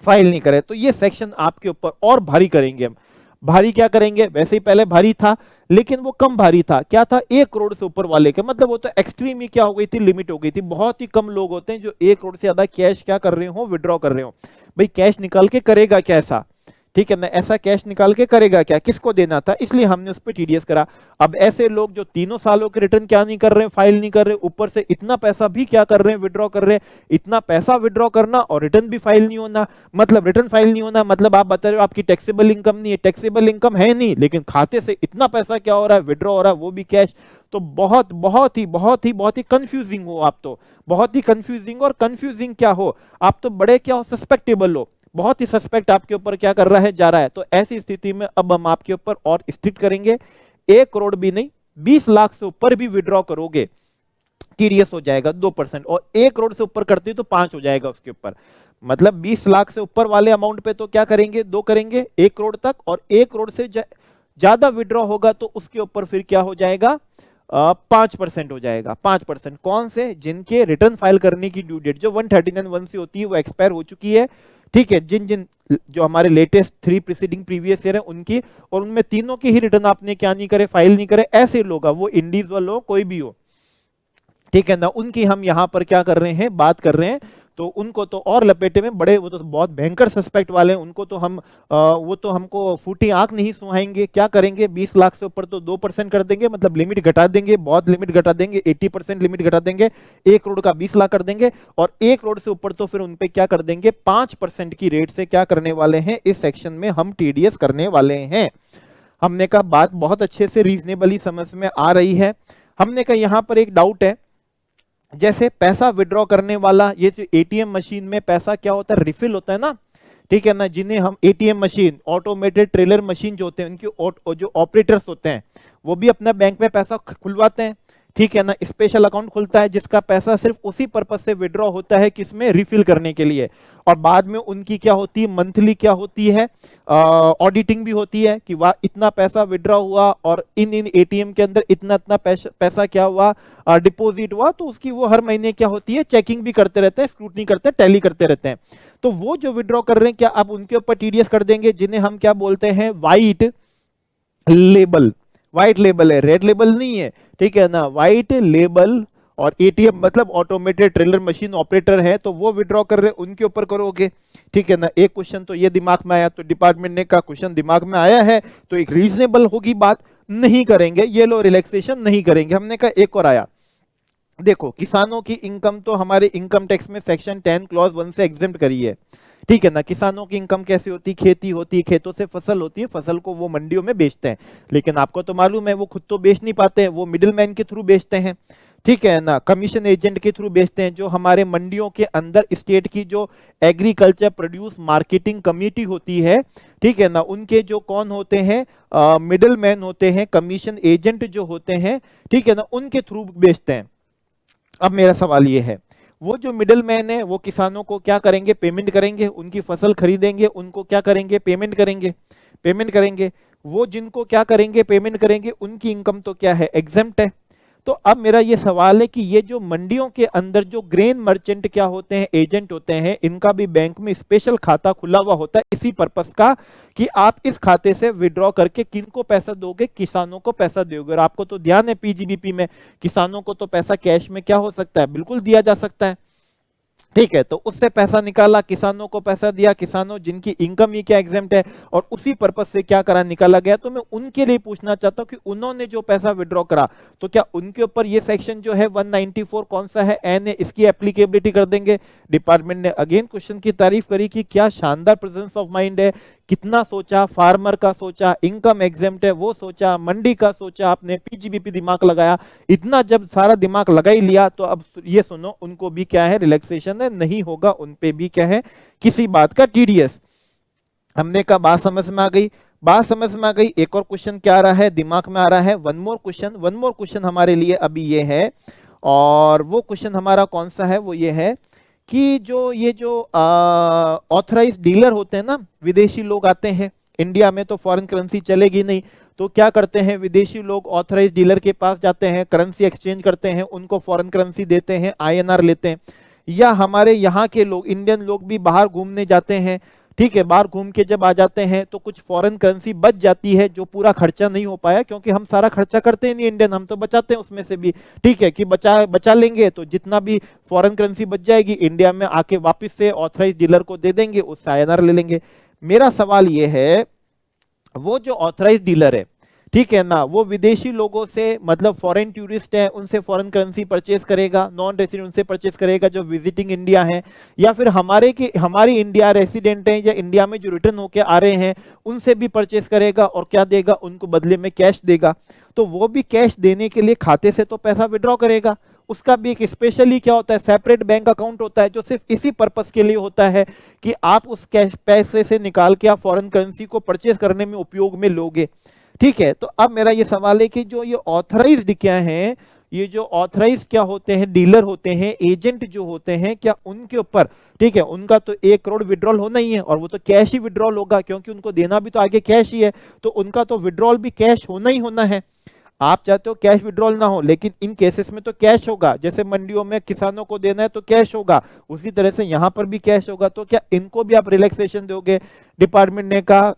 फाइल नहीं करे, तो ये सेक्शन आपके ऊपर और भारी करेंगे हम। भारी क्या करेंगे, वैसे ही पहले भारी था लेकिन वो कम भारी था, क्या था, 1 करोड़ से ऊपर वाले के, मतलब वो तो एक्सट्रीम ही क्या हो गई थी, लिमिट हो गई थी। बहुत ही कम लोग होते हैं जो 1 करोड़ से ज्यादा कैश क्या कर रहे हो, विड्रॉ कर रहे हो। भाई कैश निकाल के करेगा कैसा, ठीक है ना, ऐसा कैश निकाल के करेगा क्या, किसको देना था, इसलिए हमने उस पर टीडीएस करा। अब ऐसे लोग जो तीनों सालों के रिटर्न क्या नहीं कर रहे हैं, फाइल नहीं कर रहे, ऊपर से इतना पैसा भी क्या कर रहे हैं, विड्रॉ कर रहे हैं, इतना पैसा विड्रॉ करना और रिटर्न भी फाइल नहीं होना, मतलब रिटर्न फाइल नहीं होना, मतलब आप बता रहे हो आपकी टैक्सेबल इनकम नहीं है, टैक्सेबल इनकम है नहीं, लेकिन खाते से इतना पैसा क्या हो रहा है, विड्रॉ हो रहा है, वो भी कैश। तो बहुत बहुत ही बहुत ही बहुत ही कंफ्यूजिंग हो आप, तो बहुत ही कंफ्यूजिंग, और कंफ्यूजिंग क्या हो आप, तो बड़े क्या हो, सस्पेक्टेबल हो, बहुत ही सस्पेक्ट आपके ऊपर क्या कर रहा है, जा रहा है। तो ऐसी स्थिति में अब हम आपके ऊपर और स्ट्रिक्ट करेंगे, 1 करोड़ भी नहीं, 20 लाख से ऊपर भी विड्रॉ करोगे टीडीएस हो जाएगा 2%, और 1 करोड़ से ऊपर करते तो 5 हो जाएगा उसके ऊपर। मतलब 20 लाख से ऊपर वाले अमाउंट पे तो क्या करेंगे, 2 करेंगे 1 करोड़ तक, और 1 करोड़ से ज्यादा विड्रॉ होगा तो उसके ऊपर फिर क्या हो जाएगा, 5% हो जाएगा। 5% कौन से, जिनके रिटर्न फाइल करने की ड्यू डेट जो 139(1) से होती है वो एक्सपायर हो चुकी है, ठीक है, जिन जिन जो हमारे लेटेस्ट 3 प्रीसीडिंग प्रीवियस ईयर है उनकी, और उनमें तीनों के ही रिटर्न आपने क्या नहीं करे, फाइल नहीं करे, ऐसे लोग, वो इंडिविजुअल हो कोई भी हो, ठीक है ना, उनकी हम यहां पर क्या कर रहे हैं, बात कर रहे हैं। तो उनको तो और लपेटे में बड़े, वो तो बहुत भयंकर सस्पेक्ट वाले हैं, उनको तो हम वो तो हमको फूटी आंख नहीं सुहाएंगे। क्या करेंगे, 20 लाख से ऊपर तो 2% कर देंगे, मतलब लिमिट घटा देंगे, बहुत लिमिट घटा देंगे, 80% लिमिट घटा देंगे, 1 करोड़ का 20 लाख कर देंगे, और 1 करोड़ से ऊपर तो फिर उनपे क्या कर देंगे, 5% की रेट से क्या करने वाले हैं, इस सेक्शन में हम टीडीएस करने वाले हैं। हमने कहा बात बहुत अच्छे से रीजनेबली समझ में आ रही है। हमने कहा यहां पर एक डाउट है, जैसे पैसा विड्रॉ करने वाला, ये जो एटीएम मशीन में पैसा क्या होता है, रिफिल होता है ना, ठीक है ना, जिन्हें हम ATM machine, automated teller machine जो होते हैं, उनके जो ऑपरेटर्स होते हैं वो भी अपना बैंक में पैसा खुलवाते हैं, ठीक है ना, स्पेशल अकाउंट खुलता है जिसका पैसा सिर्फ उसी पर्पस से विड्रॉ होता है, किसमें, रिफिल करने के लिए। और बाद में उनकी क्या होती है, मंथली क्या होती है, ऑडिटिंग भी होती है कि वाह इतना पैसा विड्रॉ हुआ और इन एटीएम के अंदर इतना इतना पैसा क्या हुआ, डिपॉजिट हुआ, तो उसकी वो हर महीने क्या होती है, चेकिंग भी करते रहते हैं, स्क्रूटनी करते हैं, टैली करते रहते हैं। तो वो जो विड्रॉ कर रहे हैं, क्या अब उनके ऊपर टीडीएस कर देंगे, जिन्हें हम क्या बोलते हैं, व्हाइट लेबल। व्हाइट लेबल है, रेड लेबल नहीं है, ठीक है ना, व्हाइट लेबल। और एटीएम मतलब ऑटोमेटेड टेलर मशीन ऑपरेटर है, तो वो विड्रॉ कर रहे, उनके ऊपर करोगे, ठीक है ना। एक क्वेश्चन तो ये दिमाग में आया, तो डिपार्टमेंट ने का क्वेश्चन दिमाग में आया है, तो एक रीजनेबल होगी बात, नहीं करेंगे ये लो, रिलैक्सेशन नहीं करेंगे। हमने कहा एक और आया, देखो किसानों की इनकम तो हमारे इनकम टैक्स में सेक्शन 10 क्लॉज 1 से एग्जेम्प्ट करी है, ठीक है ना। किसानों की इनकम कैसे होती, खेती होती है, खेतों से फसल होती है, फसल को वो मंडियों में बेचते हैं, लेकिन आपको तो मालूम है वो खुद तो बेच नहीं पाते हैं, वो मिडिल मैन के थ्रू बेचते हैं, ठीक है ना, कमीशन एजेंट के थ्रू बेचते हैं। जो हमारे मंडियों के अंदर स्टेट की जो एग्रीकल्चर प्रोड्यूस मार्केटिंग कमेटी होती है, ठीक है ना, उनके जो कौन होते हैं, मिडिल मैन होते हैं, कमीशन एजेंट जो होते हैं, ठीक है ना, उनके थ्रू बेचते हैं। अब मेरा सवाल ये है, वो जो मिडिल मैन है वो किसानों को क्या करेंगे, पेमेंट करेंगे, उनकी फसल खरीदेंगे, उनको क्या करेंगे, पेमेंट करेंगे, पेमेंट करेंगे। वो जिनको क्या करेंगे, पेमेंट करेंगे, उनकी इनकम तो क्या है, एग्जेम्प्ट है। तो अब मेरा ये सवाल है कि ये जो मंडियों के अंदर जो ग्रेन मर्चेंट क्या होते हैं, एजेंट होते हैं, इनका भी बैंक में स्पेशल खाता खुला हुआ होता है इसी पर्पस का कि आप इस खाते से विड्रॉ करके किनको पैसा दोगे, किसानों को पैसा दोगे। और आपको तो ध्यान है पीजीबीपी में किसानों को तो पैसा कैश में क्या हो सकता है, बिल्कुल दिया जा सकता है, ठीक है। तो उससे पैसा निकाला, किसानों को पैसा दिया, किसानों जिनकी इनकम ही क्या एग्जेम्प्ट है, और उसी पर्पस से क्या करा, निकाला गया। तो मैं उनके लिए पूछना चाहता हूं कि उन्होंने जो पैसा विड्रॉ करा, तो क्या उनके ऊपर ये सेक्शन जो है 194 कौन सा है, एन है, इसकी एप्लीकेबिलिटी कर देंगे। डिपार्टमेंट ने अगेन क्वेश्चन की तारीफ करी कि क्या शानदार प्रेजेंस ऑफ माइंड है, कितना सोचा, फार्मर का सोचा, इनकम एग्जेम्प्ट है वो सोचा, मंडी का सोचा, आपने पीजीबीपी दिमाग लगाया। इतना जब सारा दिमाग लगा ही लिया, तो अब ये सुनो, उनको भी क्या है, रिलैक्सेशन है, नहीं होगा उन पे भी क्या है, किसी बात का टीडीएस। हमने कहा बात समझ में आ गई, बात समझ में आ गई। एक और क्वेश्चन क्या आ रहा है, दिमाग में आ रहा है, वन मोर क्वेश्चन हमारे लिए अभी ये है, और वो क्वेश्चन हमारा कौन सा है, वो ये है कि ये जो ऑथराइज डीलर होते हैं ना, विदेशी लोग आते हैं इंडिया में, तो फॉरेन करेंसी चलेगी नहीं, तो क्या करते हैं, विदेशी लोग ऑथराइज डीलर के पास जाते हैं, करेंसी एक्सचेंज करते हैं, उनको फॉरेन करेंसी देते हैं, आईएनआर लेते हैं। या हमारे यहाँ के लोग, इंडियन लोग भी बाहर घूमने जाते हैं, ठीक है, बाहर घूम के जब आ जाते हैं तो कुछ फॉरेन करेंसी बच जाती है, जो पूरा खर्चा नहीं हो पाया, क्योंकि हम सारा खर्चा करते हैं नहीं इंडियन, हम तो बचाते हैं उसमें से भी, ठीक है, कि बचा लेंगे, तो जितना भी फॉरेन करेंसी बच जाएगी इंडिया में आके वापस से ऑथराइज डीलर को दे देंगे, उससे आईएनआर ले लेंगे। मेरा सवाल ये है, वो जो ऑथराइज डीलर है, ठीक है ना, वो विदेशी लोगों से, मतलब फॉरेन टूरिस्ट है उनसे फॉरेन करेंसी परचेज करेगा, नॉन रेसिडेंट उनसे परचेज करेगा जो विजिटिंग इंडिया है, या फिर हमारी इंडिया रेसिडेंट हैं या इंडिया में जो रिटर्न होके आ रहे हैं उनसे भी परचेज करेगा, और क्या देगा, उनको बदले में कैश देगा। तो वो भी कैश देने के लिए खाते से तो पैसा विड्रॉ करेगा, उसका भी एक स्पेशली क्या होता है, सेपरेट बैंक अकाउंट होता है, जो सिर्फ इसी पर्पस के लिए होता है कि आप उस कैश पैसे से निकाल के आप फॉरेन करेंसी को परचेज करने में उपयोग में लोगे, ठीक है। तो अब मेरा ये सवाल है कि जो ये ऑथराइज्ड क्या हैं, ये जो ऑथराइज क्या होते हैं, डीलर होते हैं, एजेंट जो होते हैं, क्या उनके ऊपर, ठीक है, उनका तो 1 करोड़ विड्रॉल होना ही है, और वो तो कैश ही विड्रॉल होगा, क्योंकि उनको देना भी तो आगे कैश ही है, तो उनका तो विड्रॉल भी कैश होना ही होना है। आप चाहते हो कैश विड्रॉल ना हो, लेकिन इन केसेस में तो कैश होगा, जैसे मंडियों में किसानों को देना है तो कैश होगा, उसी तरह से यहां पर भी कैश होगा। तो क्या इनको भी आप रिलैक्सेशन दोगे? डिपार्टमेंट ने कहा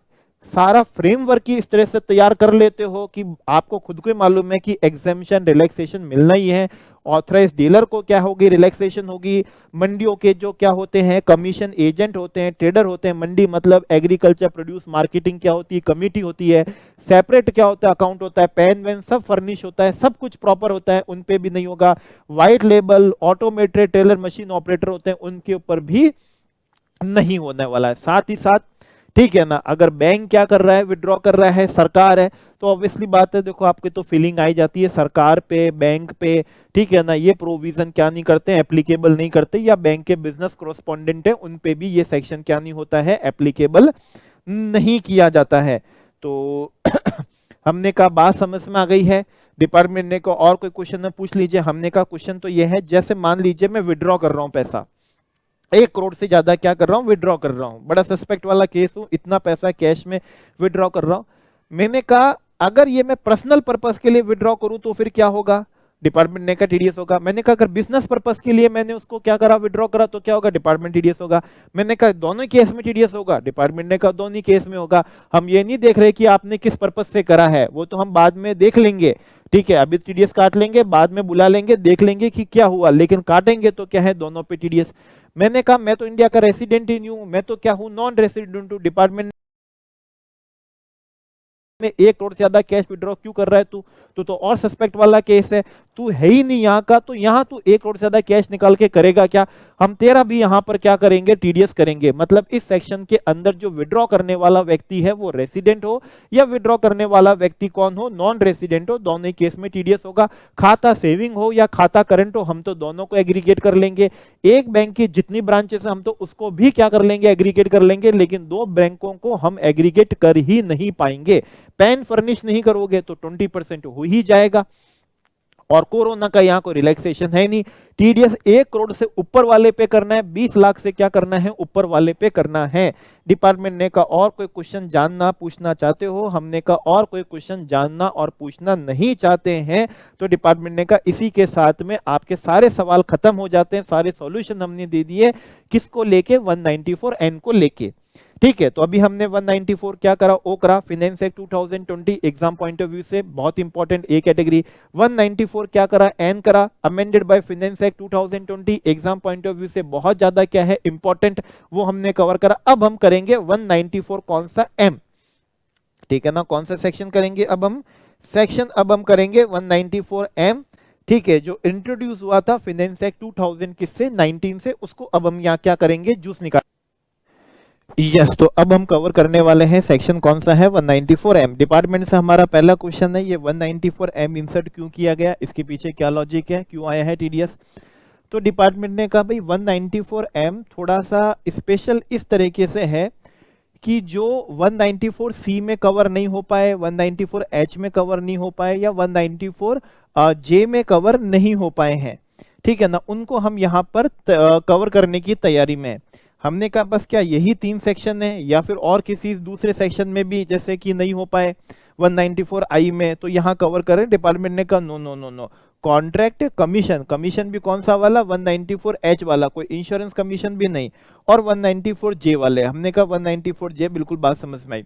सारा फ्रेमवर्क ही इस तरह से तैयार कर लेते हो कि आपको खुद को ही मालूम है कि एग्जेम्पशन रिलैक्सेशन मिलना ही है, ऑथराइज डीलर को क्या होगी, रिलैक्सेशन होगी। मंडियों के जो क्या होते हैं, कमीशन एजेंट होते हैं, ट्रेडर होते हैं, मंडी मतलब एग्रीकल्चर प्रोड्यूस मार्केटिंग क्या होती है, कमिटी होती है, सेपरेट क्या होता है, अकाउंट होता है, पेन वेन सब फर्निश होता है, सब कुछ प्रॉपर होता है, उन पे भी नहीं होगा। White label, automated teller machine operator होते हैं, उनके ऊपर भी नहीं होने वाला है। साथ ही साथ ठीक है ना, अगर बैंक क्या कर रहा है, विड्रॉ कर रहा है, सरकार है, तो ऑब्वियसली बात है, देखो आपके तो फीलिंग आई जाती है सरकार पे, बैंक पे, ठीक है ना, ये प्रोविजन क्या नहीं करते, एप्लीकेबल नहीं करते, या बैंक के बिजनेस कॉरेस्पॉन्डेंट है उन पे भी ये सेक्शन क्या नहीं होता है, एप्लीकेबल नहीं किया जाता है। तो हमने कहा बात समझ में आ गई है। डिपार्टमेंट ने को और कोई क्वेश्चन पूछ लीजिए। हमने कहा क्वेश्चन तो ये है, जैसे मान लीजिए मैं विड्रॉ कर रहा हूं पैसा, 1 करोड़ से ज्यादा क्या कर रहा हूं, विड्रॉ कर रहा हूं, बड़ा सस्पेक्ट वाला केस हूं, इतना पैसा कैश में विड्रॉ कर रहा हूं। मैंने कहा अगर ये मैं पर्सनल पर्पस के लिए विड्रॉ करूं तो फिर क्या होगा, डिपार्टमेंट ने का टीडीएस होगा। मैंने कहा अगर बिजनेस पर्पस के लिए मैंने उसको क्या करा, विड्रॉ करा, तो क्या होगा, डिपार्टमेंट टीडीएस होगा। मैंने कहा दोनों केस में टीडीएस होगा, डिपार्टमेंट ने कहा दोनों केस में होगा। हम ये नहीं देख रहे कि आपने किस पर्पस से करा है, वो तो हम बाद में देख लेंगे, ठीक है, अभी टीडीएस काट लेंगे, बाद में बुला लेंगे, देख लेंगे कि क्या हुआ, लेकिन काटेंगे तो क्या है, दोनों पे टीडीएस। मैंने कहा मैं तो इंडिया का रेसिडेंट ही नहीं हूं, मैं तो क्या हूं, नॉन रेसिडेंट हूं, डिपार्टमेंट में 1 करोड़ से ज्यादा कैश विड्रॉ क्यों कर रहा है तू, तो और सस्पेक्ट वाला केस है, तू है ही नहीं यहाँ का, तो यहाँ तू 1 करोड़ से ज्यादा कैश निकाल के करेगा क्या, हम तेरा भी यहाँ पर क्या करेंगे, टीडीएस करेंगे। मतलब इस सेक्शन के अंदर जो विड्रॉ करने वाला व्यक्ति है वो रेसिडेंट हो या विड्रॉ करने वाला व्यक्ति कौन हो, नॉन रेसिडेंट हो, दोनों ही केस में टीडीएस होगा। खाता सेविंग हो या खाता करंट हो, हम तो दोनों को एग्रीगेट कर लेंगे। एक बैंक की जितनी ब्रांचेस है हम तो उसको भी क्या कर लेंगे, एग्रीगेट कर लेंगे, लेकिन 2 बैंकों को हम एग्रीगेट कर ही नहीं पाएंगे। पैन फर्निश नहीं करोगे तो 20% हो ही जाएगा, और कोरोना का यहां कोई रिलैक्सेशन है नहीं। टीडीएस 1 करोड़ से ऊपर वाले पे करना है, 20 लाख से क्या करना है, ऊपर वाले पे करना है। डिपार्टमेंट ने कहा और कोई क्वेश्चन जानना पूछना चाहते हो, हमने कहा और कोई क्वेश्चन जानना और पूछना नहीं चाहते हैं, तो डिपार्टमेंट ने कहा इसी के साथ में आपके सारे सवाल खत्म हो जाते हैं, सारे सॉल्यूशन हमने दे दिए, किसको लेके, 194N को लेके, ठीक है। तो अभी हमने 194 क्या करा, ओ करा, finance act 2020 exam point of view से बहुत इंपॉर्टेंट ए कैटेगरी। 194 क्या करा, एन करा, amended by finance act 2020 exam point of view से बहुत ज्यादा क्या है, इंपॉर्टेंट, वो हमने कवर करा। अब हम करेंगे 194 कौन सा, एम, ठीक है ना, कौन सा सेक्शन करेंगे, अब हम सेक्शन अब हम करेंगे 194 एम, ठीक है, जो इंट्रोड्यूस हुआ था फाइनेंस एक्ट 2000 किससे, 19 से, उसको अब हम यहाँ क्या करेंगे, जूस निकाल। यस, तो अब हम कवर करने वाले हैं सेक्शन कौन सा है, 194M। डिपार्टमेंट से हमारा पहला क्वेश्चन है, ये 194M इंसर्ट क्यों किया गया, इसके पीछे क्या लॉजिक है, क्यों आया है टीडीएस। तो डिपार्टमेंट ने कहा भाई 194M थोड़ा सा स्पेशल इस तरीके से है कि जो 194C में कवर नहीं हो पाए, 194H में कवर नहीं हो पाए, या 194J में कवर नहीं हो पाए हैं, ठीक है ना, उनको हम यहाँ पर कवर करने की तैयारी में। हमने कहा बस क्या यही 3 सेक्शन है, या फिर और किसी दूसरे सेक्शन में भी जैसे कि नहीं हो पाए 194I में, तो यहाँ कवर करें। डिपार्टमेंट ने कहा no no no no, contract commission, commission भी कौन सा वाला, 194H वाला, कोई इंश्योरेंस कमीशन भी नहीं, और 194J वाले। हमने कहा 194J, बिल्कुल बात समझ में आई।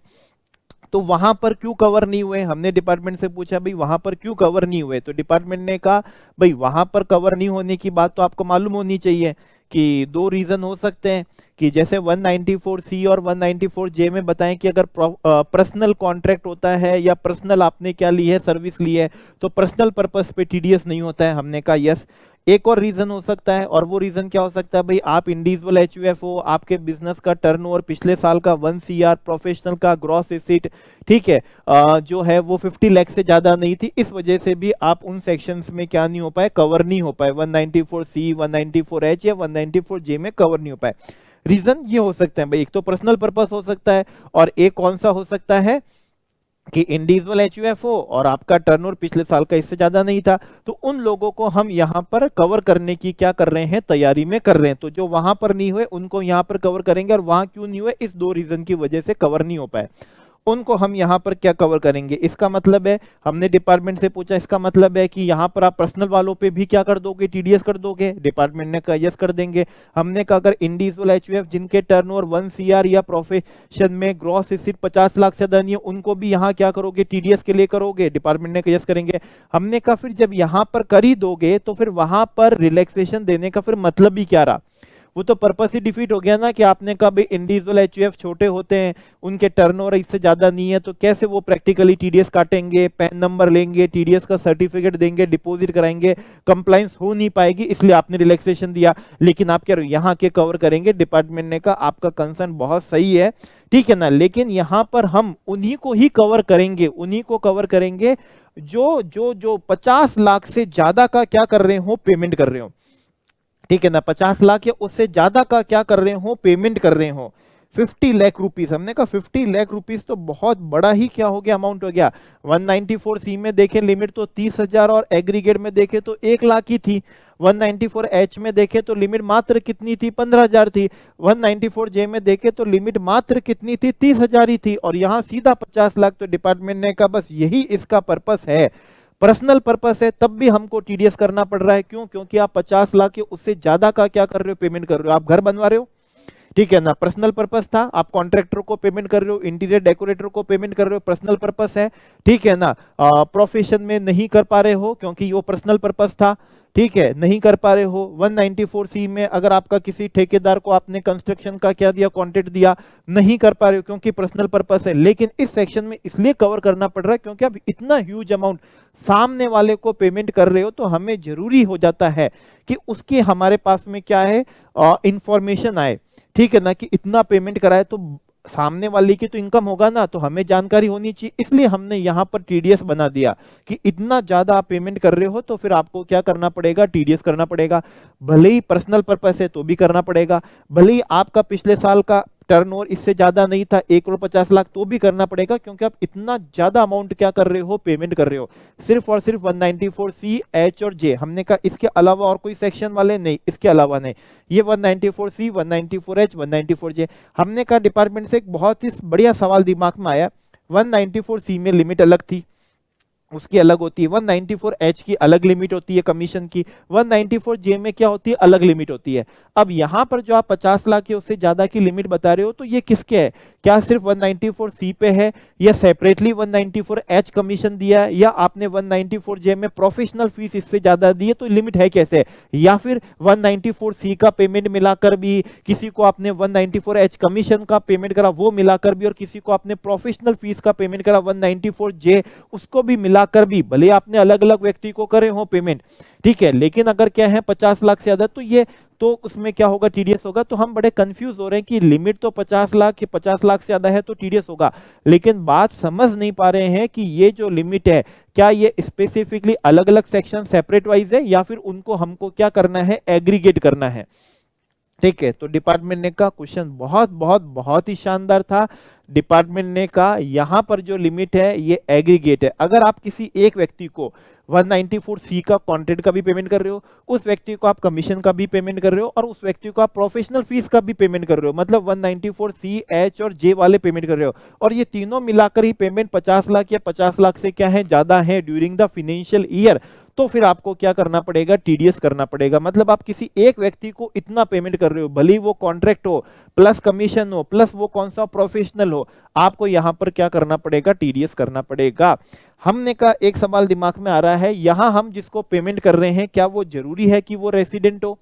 तो वहां पर क्यों कवर नहीं हुए, हमने डिपार्टमेंट से पूछा भाई वहां पर क्यों कवर नहीं हुए, तो डिपार्टमेंट ने कहा भाई वहां पर कवर नहीं होने की बात तो आपको मालूम होनी चाहिए कि 2 रीजन हो सकते हैं, कि जैसे 194C और 194J में बताएं कि अगर पर्सनल कॉन्ट्रैक्ट होता है या पर्सनल आपने क्या ली है, सर्विस ली है, तो पर्सनल पर्पस पे टीडीएस नहीं होता है। हमने कहा यस। एक और रीजन हो सकता है, और वो रीजन क्या हो सकता है भाई, आप इंडिविजुअल एचयूएफ हो, आपके बिजनेस का टर्नओवर पिछले साल का 1 CR, प्रोफेशनल का ग्रॉस एसेट, ठीक है, जो है वो 50 लाख से ज्यादा नहीं थी, इस वजह से भी आप उन सेक्शंस में क्या नहीं हो पाए, कवर नहीं हो पाए, 194C, 194H या 194J में कवर नहीं हो पाए। रीजन ये हो सकते हैं भाई, एक तो पर्सनल पर्पस हो सकता है, और एक कौन सा हो सकता है कि इंडिविजुअल एचयूएफ हो और आपका टर्नओवर पिछले साल का इससे ज्यादा नहीं था, तो उन लोगों को हम यहाँ पर कवर करने की क्या कर रहे हैं, तैयारी में कर रहे हैं। तो जो वहां पर नहीं हुए उनको यहाँ पर कवर करेंगे, और वहां क्यों नहीं हुए, इस 2 रीजन की वजह से कवर नहीं हो पाए। उनको हम यहाँ पर क्या कवर करेंगे। इसका मतलब है हमने डिपार्टमेंट से पूछा, इसका मतलब है कि यहाँ पर आप पर्सनल वालों पे भी क्या कर दोगे, टीडीएस कर दोगे। डिपार्टमेंट ने कहा यस कर देंगे। हमने कहा अगर इंडिविजुअल एचयूएफ जिनके टर्नओवर 1 CR या प्रोफेशन में ग्रॉस सिर्फ 50 लाख से ज्यादा नहीं है, उनको भी यहाँ क्या करोगे, टीडीएस के लिए करोगे। डिपार्टमेंट ने कहा यस करेंगे। हमने कहा फिर जब यहाँ पर कर ही दोगे तो फिर वहां पर रिलैक्सेशन देने का फिर मतलब ही क्या रहा, वो तो पर्पस ही डिफीट हो गया ना। कि आपने कहा भाई इंडिविजुअल एचयूएफ छोटे होते हैं, उनके टर्नओवर इससे ज्यादा नहीं है, तो कैसे वो प्रैक्टिकली टीडीएस काटेंगे, पैन नंबर लेंगे, टीडीएस का सर्टिफिकेट देंगे, डिपॉजिट कराएंगे, कंप्लायंस हो नहीं पाएगी, इसलिए आपने रिलैक्सेशन दिया। लेकिन आप कह रहे हो यहाँ के कवर करेंगे। डिपार्टमेंट ने कहा आपका कंसर्न बहुत सही है, ठीक है ना, लेकिन यहाँ पर हम उन्हीं को ही कवर करेंगे, उन्हीं को कवर करेंगे जो जो जो 50 लाख से ज्यादा का क्या कर रहे हो, पेमेंट कर रहे हो, ठीक है ना। 50 लाख या उससे ज्यादा का क्या कर रहे हो, पेमेंट कर रहे हो। 50 लाख रुपीस, हमने कहा 50 लाख रुपीस तो बहुत बड़ा ही क्या हो गया, अमाउंट हो गया। 194C में देखें लिमिट तो 30,000 और एग्रीगेट में देखें तो 1 लाख ही थी। 194H में देखें तो लिमिट मात्र कितनी थी, 15,000 थी। 194J में देखें तो लिमिट मात्र कितनी थी, 30,000 ही थी, और यहाँ सीधा 50 लाख। तो डिपार्टमेंट ने कहा बस यही इसका पर्पस है, पर्सनल पर्पस है, तब भी हमको टीडीएस करना पड़ रहा है। क्यों? क्योंकि आप 50 लाख के उससे ज्यादा का क्या कर रहे हो, पेमेंट कर रहे हो। आप घर बनवा रहे हो, ठीक है ना, पर्सनल पर्पस था। आप कॉन्ट्रैक्टर को पेमेंट कर रहे हो, इंटीरियर डेकोरेटर को पेमेंट कर रहे हो, पर्सनल पर्पस है, ठीक है ना। प्रोफेशन में नहीं कर पा रहे हो क्योंकि वो पर्सनल पर्पस था, ठीक है, नहीं कर पा रहे हो। 194C में अगर आपका किसी ठेकेदार को आपने कंस्ट्रक्शन का क्या दिया, कॉन्ट्रैक्ट दिया, नहीं कर पा रहे हो क्योंकि पर्सनल पर्पस है। लेकिन इस सेक्शन में इसलिए कवर करना पड़ रहा है क्योंकि आप इतना ह्यूज अमाउंट सामने वाले को पेमेंट कर रहे हो, तो हमें जरूरी हो जाता है कि उसकी हमारे पास में क्या है, इंफॉर्मेशन आए, ठीक है ना, कि इतना पेमेंट कराए तो सामने वाले की तो इनकम होगा ना, तो हमें जानकारी होनी चाहिए। इसलिए हमने यहां पर टीडीएस बना दिया कि इतना ज्यादा आप पेमेंट कर रहे हो तो फिर आपको क्या करना पड़ेगा, टीडीएस करना पड़ेगा। भले ही पर्सनल पर्पस है तो भी करना पड़ेगा, भले ही आपका पिछले साल का टर्नओवर इससे ज्यादा नहीं था 1,50,00,000, तो भी करना पड़ेगा क्योंकि आप इतना ज्यादा अमाउंट क्या कर रहे हो, पेमेंट कर रहे हो। सिर्फ और सिर्फ 194C, H और J, हमने कहा इसके अलावा और कोई सेक्शन वाले नहीं, इसके अलावा नहीं। ये 194C, 194H, 194J। हमने कहा डिपार्टमेंट से एक बहुत ही बढ़िया सवाल दिमाग में आया। 194C में लिमिट अलग थी, उसकी अलग होती है। 194H की अलग लिमिट होती है कमीशन की। 194J में क्या होती है, अलग लिमिट होती है। अब यहां पर जो आप 50 लाख या उससे ज्यादा की लिमिट बता रहे हो, तो ये किसके है, क्या सिर्फ 194C पे है, या सेपरेटली 194H कमीशन दिया है, या आपने 194J में प्रोफेशनल फीस इससे ज्यादा दी है, तो लिमिट है कैसे, या फिर 194C का पेमेंट मिलाकर भी, किसी को आपने 194H कमीशन का पेमेंट करा वो मिलाकर भी, और किसी को आपने प्रोफेशनल फीस का पेमेंट करा 194J उसको भी मिलाकर भी, भले आपने अलग अलग व्यक्ति को करे हो पेमेंट, ठीक है, लेकिन अगर क्या है 50 लाख से ज्यादा, तो ये तो उसमें क्या होगा, टीडीएस होगा। तो हम बड़े कंफ्यूज हो रहे हैं कि लिमिट तो 50 लाख कि 50 लाख से ज्यादा है तो टीडीएस होगा, लेकिन बात समझ नहीं पा रहे हैं कि ये जो लिमिट है क्या ये स्पेसिफिकली अलग अलग सेक्शन सेपरेट वाइज है, या फिर उनको हमको क्या करना है, एग्रीगेट करना है, ठीक है। तो डिपार्टमेंट ने कहा क्वेश्चन बहुत बहुत बहुत ही शानदार था। डिपार्टमेंट ने कहा यहां पर जो लिमिट है ये एग्रीगेट है। अगर आप किसी एक व्यक्ति को 194C का कॉन्ट्रैक्ट का भी पेमेंट कर रहे हो, उस व्यक्ति को आप कमीशन का भी पेमेंट कर रहे हो, और उस व्यक्ति को आप प्रोफेशनल फीस का भी पेमेंट कर रहे हो, मतलब 194C, H और J वाले पेमेंट कर रहे हो, और ये तीनों मिलाकर ही पेमेंट 50 लाख या 50 लाख से क्या है, ज्यादा है ड्यूरिंग द फाइनेंशियल ईयर, तो फिर आपको क्या करना पड़ेगा, टीडीएस करना पड़ेगा। मतलब आप किसी एक व्यक्ति को इतना पेमेंट कर रहे हो, भले वो कॉन्ट्रैक्ट हो प्लस कमीशन हो प्लस वो कौन सा प्रोफेशनल हो, आपको यहां पर क्या करना पड़ेगा, टीडीएस करना पड़ेगा। हमने कहा एक सवाल दिमाग में आ रहा है, यहां हम जिसको पेमेंट कर रहे हैं क्या वो जरूरी है कि वो रेसिडेंट हो,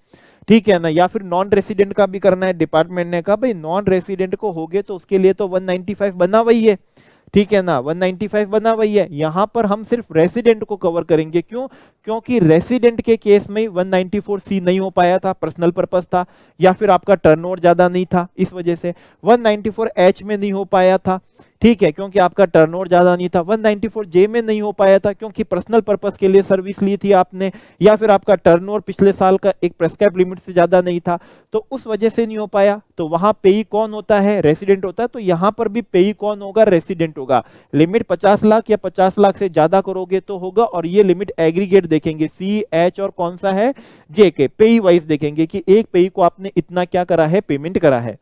ठीक है ना, या फिर नॉन रेसिडेंट का भी करना है। डिपार्टमेंट ने कहा भाई नॉन रेसिडेंट को हो गए तो उसके लिए तो 195 बना वही है, ठीक है ना, 195 बना वही है। यहां पर हम सिर्फ रेसिडेंट को कवर करेंगे। क्यों? क्योंकि रेसिडेंट के केस में 194C नहीं हो पाया था, पर्सनल पर्पस था, या फिर आपका टर्नओवर ज्यादा नहीं था, इस वजह से 194H में नहीं हो पाया था, ठीक है, क्योंकि आपका टर्नओवर ज्यादा नहीं था। 194J में नहीं हो पाया था क्योंकि पर्सनल पर्पस के लिए सर्विस ली थी आपने, या फिर आपका टर्नओवर पिछले साल का एक प्रेस्क्राइब लिमिट से ज्यादा नहीं था, तो उस वजह से नहीं हो पाया। तो वहां पेई कौन होता है, रेसिडेंट होता है, तो यहां पर भी पेई कौन होगा, रेसिडेंट होगा। लिमिट 50 लाख या 50 लाख से ज्यादा करोगे तो होगा, और ये लिमिट एग्रीगेट देखेंगे, C, H और कौन सा है, J के, पेई वाइज देखेंगे कि एक पेई को आपने इतना क्या करा है, पेमेंट करा है।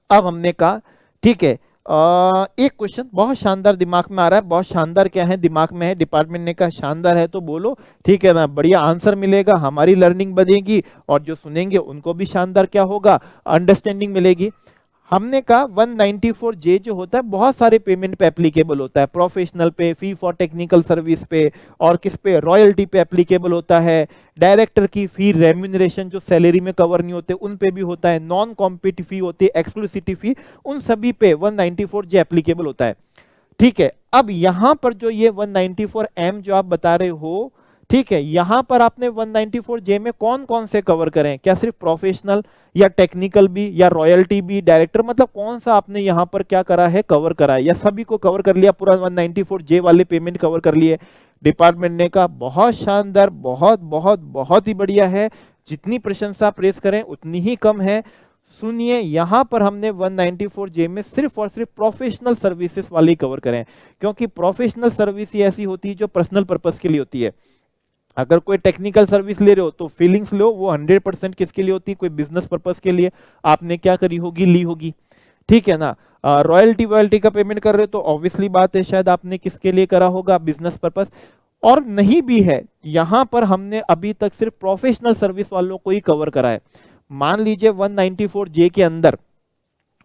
अब हमने कहा ठीक है, एक क्वेश्चन बहुत शानदार दिमाग में आ रहा है, बहुत शानदार क्या है दिमाग में है, डिपार्टमेंट ने कहा शानदार है तो बोलो, ठीक है ना, बढ़िया आंसर मिलेगा, हमारी लर्निंग बढ़ेगी और जो सुनेंगे उनको भी शानदार क्या होगा, अंडरस्टैंडिंग मिलेगी। हमने कहा 194J जो होता है बहुत सारे पेमेंट पे एप्लीकेबल होता है, प्रोफेशनल पे, फी फॉर टेक्निकल सर्विस पे, और किस पे, रॉयल्टी पे एप्लीकेबल होता है, डायरेक्टर की फी, रेम्यूनरेशन जो सैलरी में कवर नहीं होते उन पे भी होता है, नॉन कॉम्पिटिटिव फी होती है, एक्सक्लूसिव फी, उन सभी पे 194J एप्लीकेबल होता है। ठीक है, अब यहां पर जो ये 194M जो आप बता रहे हो, ठीक है, यहां पर आपने 194J में कौन कौन से कवर करें, क्या सिर्फ प्रोफेशनल या टेक्निकल भी या रॉयल्टी भी, डायरेक्टर, मतलब कौन सा आपने यहां पर क्या करा है, कवर करा है, या सभी को कवर कर लिया, पूरा 194J वाले पेमेंट कवर कर लिए? डिपार्टमेंट ने कहा बहुत शानदार, बहुत बहुत बहुत ही बढ़िया है, जितनी प्रशंसा प्रेस करें उतनी ही कम है। सुनिए, यहां पर हमने 194J में सिर्फ और सिर्फ प्रोफेशनल सर्विसेज वाली कवर करें, क्योंकि प्रोफेशनल सर्विस ही ऐसी होती है जो पर्सनल पर्पस के लिए होती है। अगर कोई टेक्निकल सर्विस ले रहे हो तो फीलिंग्स लो, वो 100% किसके लिए होती है, कोई बिजनेस पर्पस के लिए आपने क्या करी होगी, ली होगी, ठीक है ना। रॉयल्टी वॉयल्टी का पेमेंट कर रहे हो तो ऑब्वियसली बात है शायद आपने किसके लिए करा होगा, बिजनेस पर्पस, और नहीं भी है, यहां पर हमने अभी तक सिर्फ प्रोफेशनल सर्विस वालों को ही कवर करा है। मान लीजिए 194J के अंदर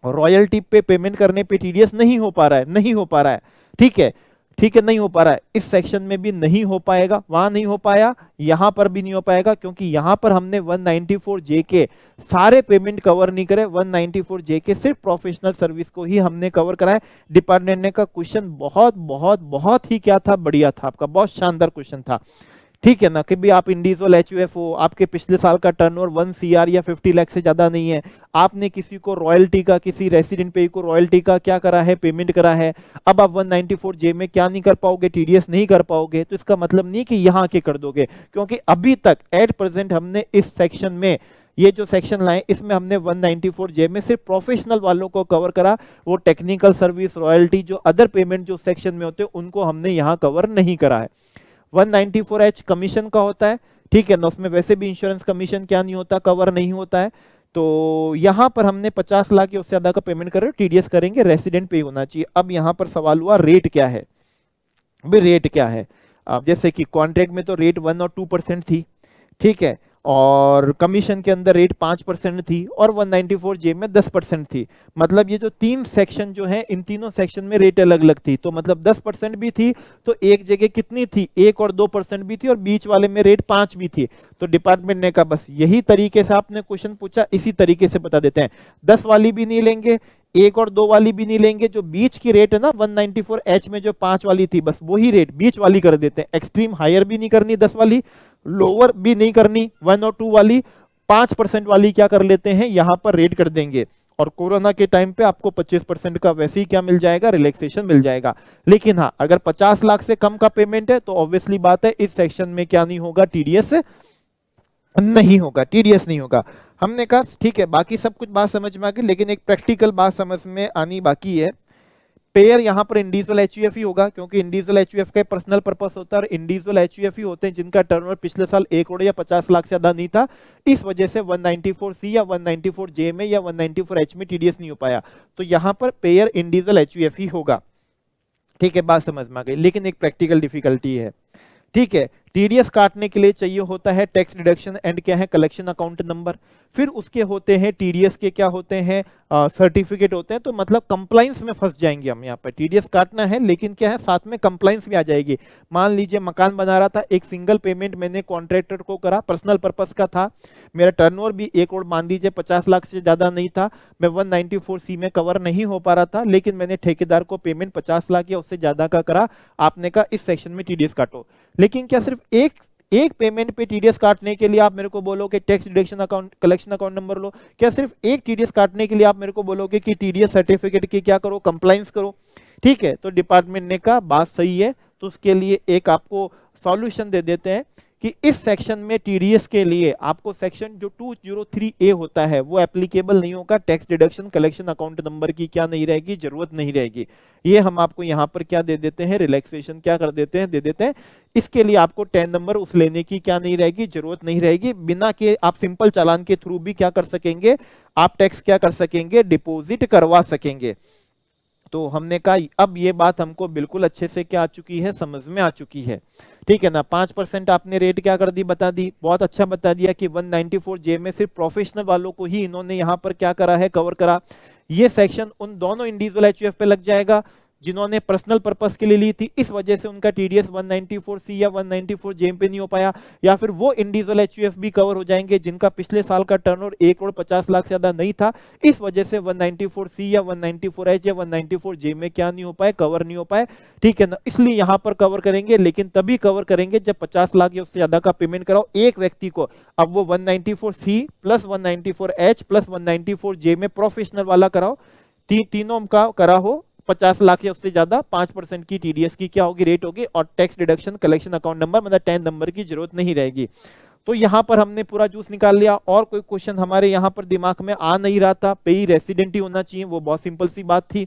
रॉयल्टी पे पेमेंट करने पे टीडीएस नहीं हो पा रहा है, नहीं हो पा रहा है, ठीक है, ठीक है, नहीं हो पा रहा है, इस सेक्शन में भी नहीं हो पाएगा, वहां नहीं हो पाया, यहां पर भी नहीं हो पाएगा, क्योंकि यहां पर हमने 194J के सारे पेमेंट कवर नहीं करे, 194J के सिर्फ प्रोफेशनल सर्विस को ही हमने कवर करा है। डिपार्टमेंट ने का क्वेश्चन बहुत बहुत बहुत ही क्या था, बढ़िया था, आपका बहुत शानदार क्वेश्चन था, ठीक है ना, कि भी आप इंडिविजुअल एचयूएफ हो, आपके पिछले साल का टर्नओवर 1 CR या 50 लाख से ज्यादा नहीं है, आपने किसी को रॉयल्टी का, किसी रेसिडेंट पे को रॉयल्टी का क्या करा है, पेमेंट करा है, अब आप 194J में क्या नहीं कर पाओगे, टीडीएस नहीं कर पाओगे, तो इसका मतलब नहीं कि यहां के कर दोगे, क्योंकि अभी तक एट प्रेजेंट हमने इस सेक्शन में, ये जो सेक्शन लाए इसमें हमने 194J में सिर्फ प्रोफेशनल वालों को कवर करा, वो टेक्निकल सर्विस, रॉयल्टी, जो अदर पेमेंट जो सेक्शन में होते हैं उनको हमने यहां कवर नहीं करा है। 194H कमीशन का होता है, ठीक है ना, उसमें वैसे भी इंश्योरेंस कमीशन क्या नहीं होता, कवर नहीं होता है, तो यहां पर हमने 50 लाख या उससे ज्यादा का पेमेंट कर रहे हो, टीडीएस करेंगे, रेसिडेंट पे होना चाहिए। अब यहां पर सवाल हुआ रेट क्या है, भाई रेट क्या है। अब जैसे कि कॉन्ट्रैक्ट में तो रेट 1 और 2% थी, ठीक है, और कमीशन के अंदर रेट 5% थी, और 194J में 10% थी, मतलब ये जो तीन सेक्शन जो है, इन तीनों सेक्शन में रेट अलग अलग थी, तो मतलब 10% भी थी, तो एक जगह कितनी थी, 1 और 2% भी थी, और बीच वाले में रेट 5 भी थी। तो डिपार्टमेंट ने कहा बस यही तरीके से आपने क्वेश्चन पूछा, इसी तरीके से बता देते हैं, 10 वाली भी नहीं लेंगे, 1 और 2 वाली भी नहीं लेंगे, जो बीच की रेट है ना 194H में जो 5 वाली थी, बस वही रेट बीच वाली कर देते हैं, एक्सट्रीम हायर भी नहीं करनी 10 वाली, लोअर भी नहीं करनी 1 और 2 वाली, 5% वाली क्या कर लेते हैं, यहां पर रेट कर देंगे, और कोरोना के टाइम पे आपको 25% का वैसे ही क्या मिल जाएगा, रिलैक्सेशन मिल जाएगा। लेकिन हाँ, अगर 50 लाख से कम का पेमेंट है तो ऑब्वियसली बात है इस सेक्शन में क्या नहीं होगा, टीडीएस नहीं होगा, टीडीएस नहीं होगा। हमने कहा ठीक है, बाकी सब कुछ बात समझ में आ गई, लेकिन एक प्रैक्टिकल बात समझ में आनी बाकी है। पेयर यहाँ पर इंडिविजुअल एचयूएफ ही होगा, क्योंकि इंडिविजुअल एचयूएफ का पर्सनल पर्पस होता है, और इंडिविजुअल एचयूएफ ही होते हैं जिनका टर्नओवर पिछले साल 1 करोड़ या 50 लाख से ज्यादा नहीं था, इस वजह से 194C या 194J में या 194H में टीडीएस नहीं हो पाया, तो यहाँ पर पेयर इंडिविजुअल एचयूएफ ही होगा, ठीक है, बात समझ में आ गई। लेकिन एक प्रैक्टिकल डिफिकल्टी है, ठीक है, टीडीएस काटने के लिए चाहिए होता है टैक्स डिडक्शन एंड क्या है, कलेक्शन अकाउंट नंबर, फिर उसके होते हैं टीडीएस के क्या होते हैं, सर्टिफिकेट होते हैं, तो मतलब कंप्लाइंस में फंस जाएंगे हम। यहाँ पर टीडीएस काटना है, लेकिन क्या है साथ में कंप्लाइंस भी आ जाएगी। मान लीजिए मकान बना रहा था, एक सिंगल पेमेंट मैंने कॉन्ट्रैक्टर को करा, पर्सनल पर्पस का था, मेरा टर्नओवर भी 1 करोड़ मान लीजिए 50 लाख से ज्यादा नहीं था, मैं 194C में कवर नहीं हो पा रहा था, लेकिन मैंने ठेकेदार को पेमेंट 50 लाख या उससे ज्यादा का करा, आपने कहा इस सेक्शन में टीडीएस काटो। लेकिन क्या सिर्फ एक पेमेंट पे टीडीएस काटने के लिए आप मेरे को बोलोगे tax deduction account, collection account number लो? क्या सिर्फ एक टीडीएस काटने के लिए आप मेरे को बोलोगे कि टीडीएस सर्टिफिकेट की क्या करो, कंप्लाइंस करो? ठीक है, तो डिपार्टमेंट ने कहा बात सही है, तो उसके लिए एक आपको सॉल्यूशन दे देते हैं कि इस सेक्शन में टीडीएस के लिए आपको सेक्शन जो 203A होता है वो एप्लीकेबल नहीं होगा, tax deduction collection account number की क्या नहीं रहेगी, जरूरत नहीं रहेगी। ये हम आपको यहाँ पर क्या दे देते हैं, रिलैक्सेशन क्या कर देते हैं, दे देते हैं। इसके लिए आपको 10 नंबर उस लेने की क्या नहीं रहेगी, जरूरत नहीं रहेगी। बिना के आप सिंपल चालान के थ्रू भी क्या कर सकेंगे, आप टैक्स क्या कर सकेंगे, डिपॉजिट करवा सकेंगे। तो हमने कहा अब ये बात हमको बिल्कुल अच्छे से क्या आ चुकी है, समझ में आ चुकी है, ठीक है ना। 5% आपने रेट क्या कर दी, बता दी, बहुत अच्छा बता दिया कि 194J में सिर्फ प्रोफेशनल वालों को ही इन्होंने यहाँ पर क्या करा है, कवर करा। ये सेक्शन उन दोनों इंडिविजुअल एचयूएफ पे लग जाएगा जिन्होंने पर्सनल पर्पस के लिए ली थी, इस वजह से उनका टीडीएस 194C या 194J पे नहीं हो पाया, या फिर वो इंडिविजुअल एचयूएफ भी कवर हो जाएंगे जिनका पिछले साल का टर्नओवर 1,50,00,000 से ज्यादा नहीं था, इस वजह से 194C या 194H या 194J में क्या नहीं हो पाए, कवर नहीं हो पाए, ठीक है ना। इसलिए यहां पर कवर करेंगे, लेकिन तभी कवर करेंगे जब 50 लाख या उससे ज्यादा का पेमेंट कराओ एक व्यक्ति को। अब वो 194C plus 194H plus 194J में प्रोफेशनल वाला कराओ, तीनों का करा हो 50 लाख या उससे ज्यादा, 5% की टीडीएस की क्या होगी, रेट होगी, और tax deduction collection account number मतलब 10 नंबर की जरूरत नहीं रहेगी। तो यहां पर हमने पूरा जूस निकाल लिया। और कोई क्वेश्चन हमारे यहां पर दिमाग में आ नहीं रहा था, पेई रेसिडेंट ही होना चाहिए, वो बहुत सिंपल सी बात थी,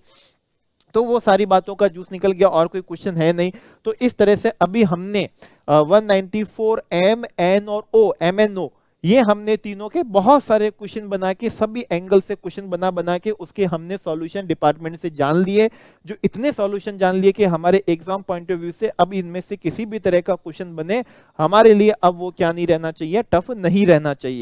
तो वो सारी बातों का जूस निकल गया, और कोई क्वेश्चन है नहीं। तो इस तरह से अभी हमने 194M, N और O, MNO, ये हमने तीनों के बहुत सारे क्वेश्चन बना के, सभी एंगल से क्वेश्चन बना बना के उसके हमने सॉल्यूशन डिपार्टमेंट से जान लिए, जो इतने सॉल्यूशन जान लिए कि हमारे एग्जाम पॉइंट ऑफ व्यू से अब इनमें से किसी भी तरह का क्वेश्चन बने हमारे लिए अब वो क्या नहीं रहना चाहिए, टफ नहीं रहना चाहिए।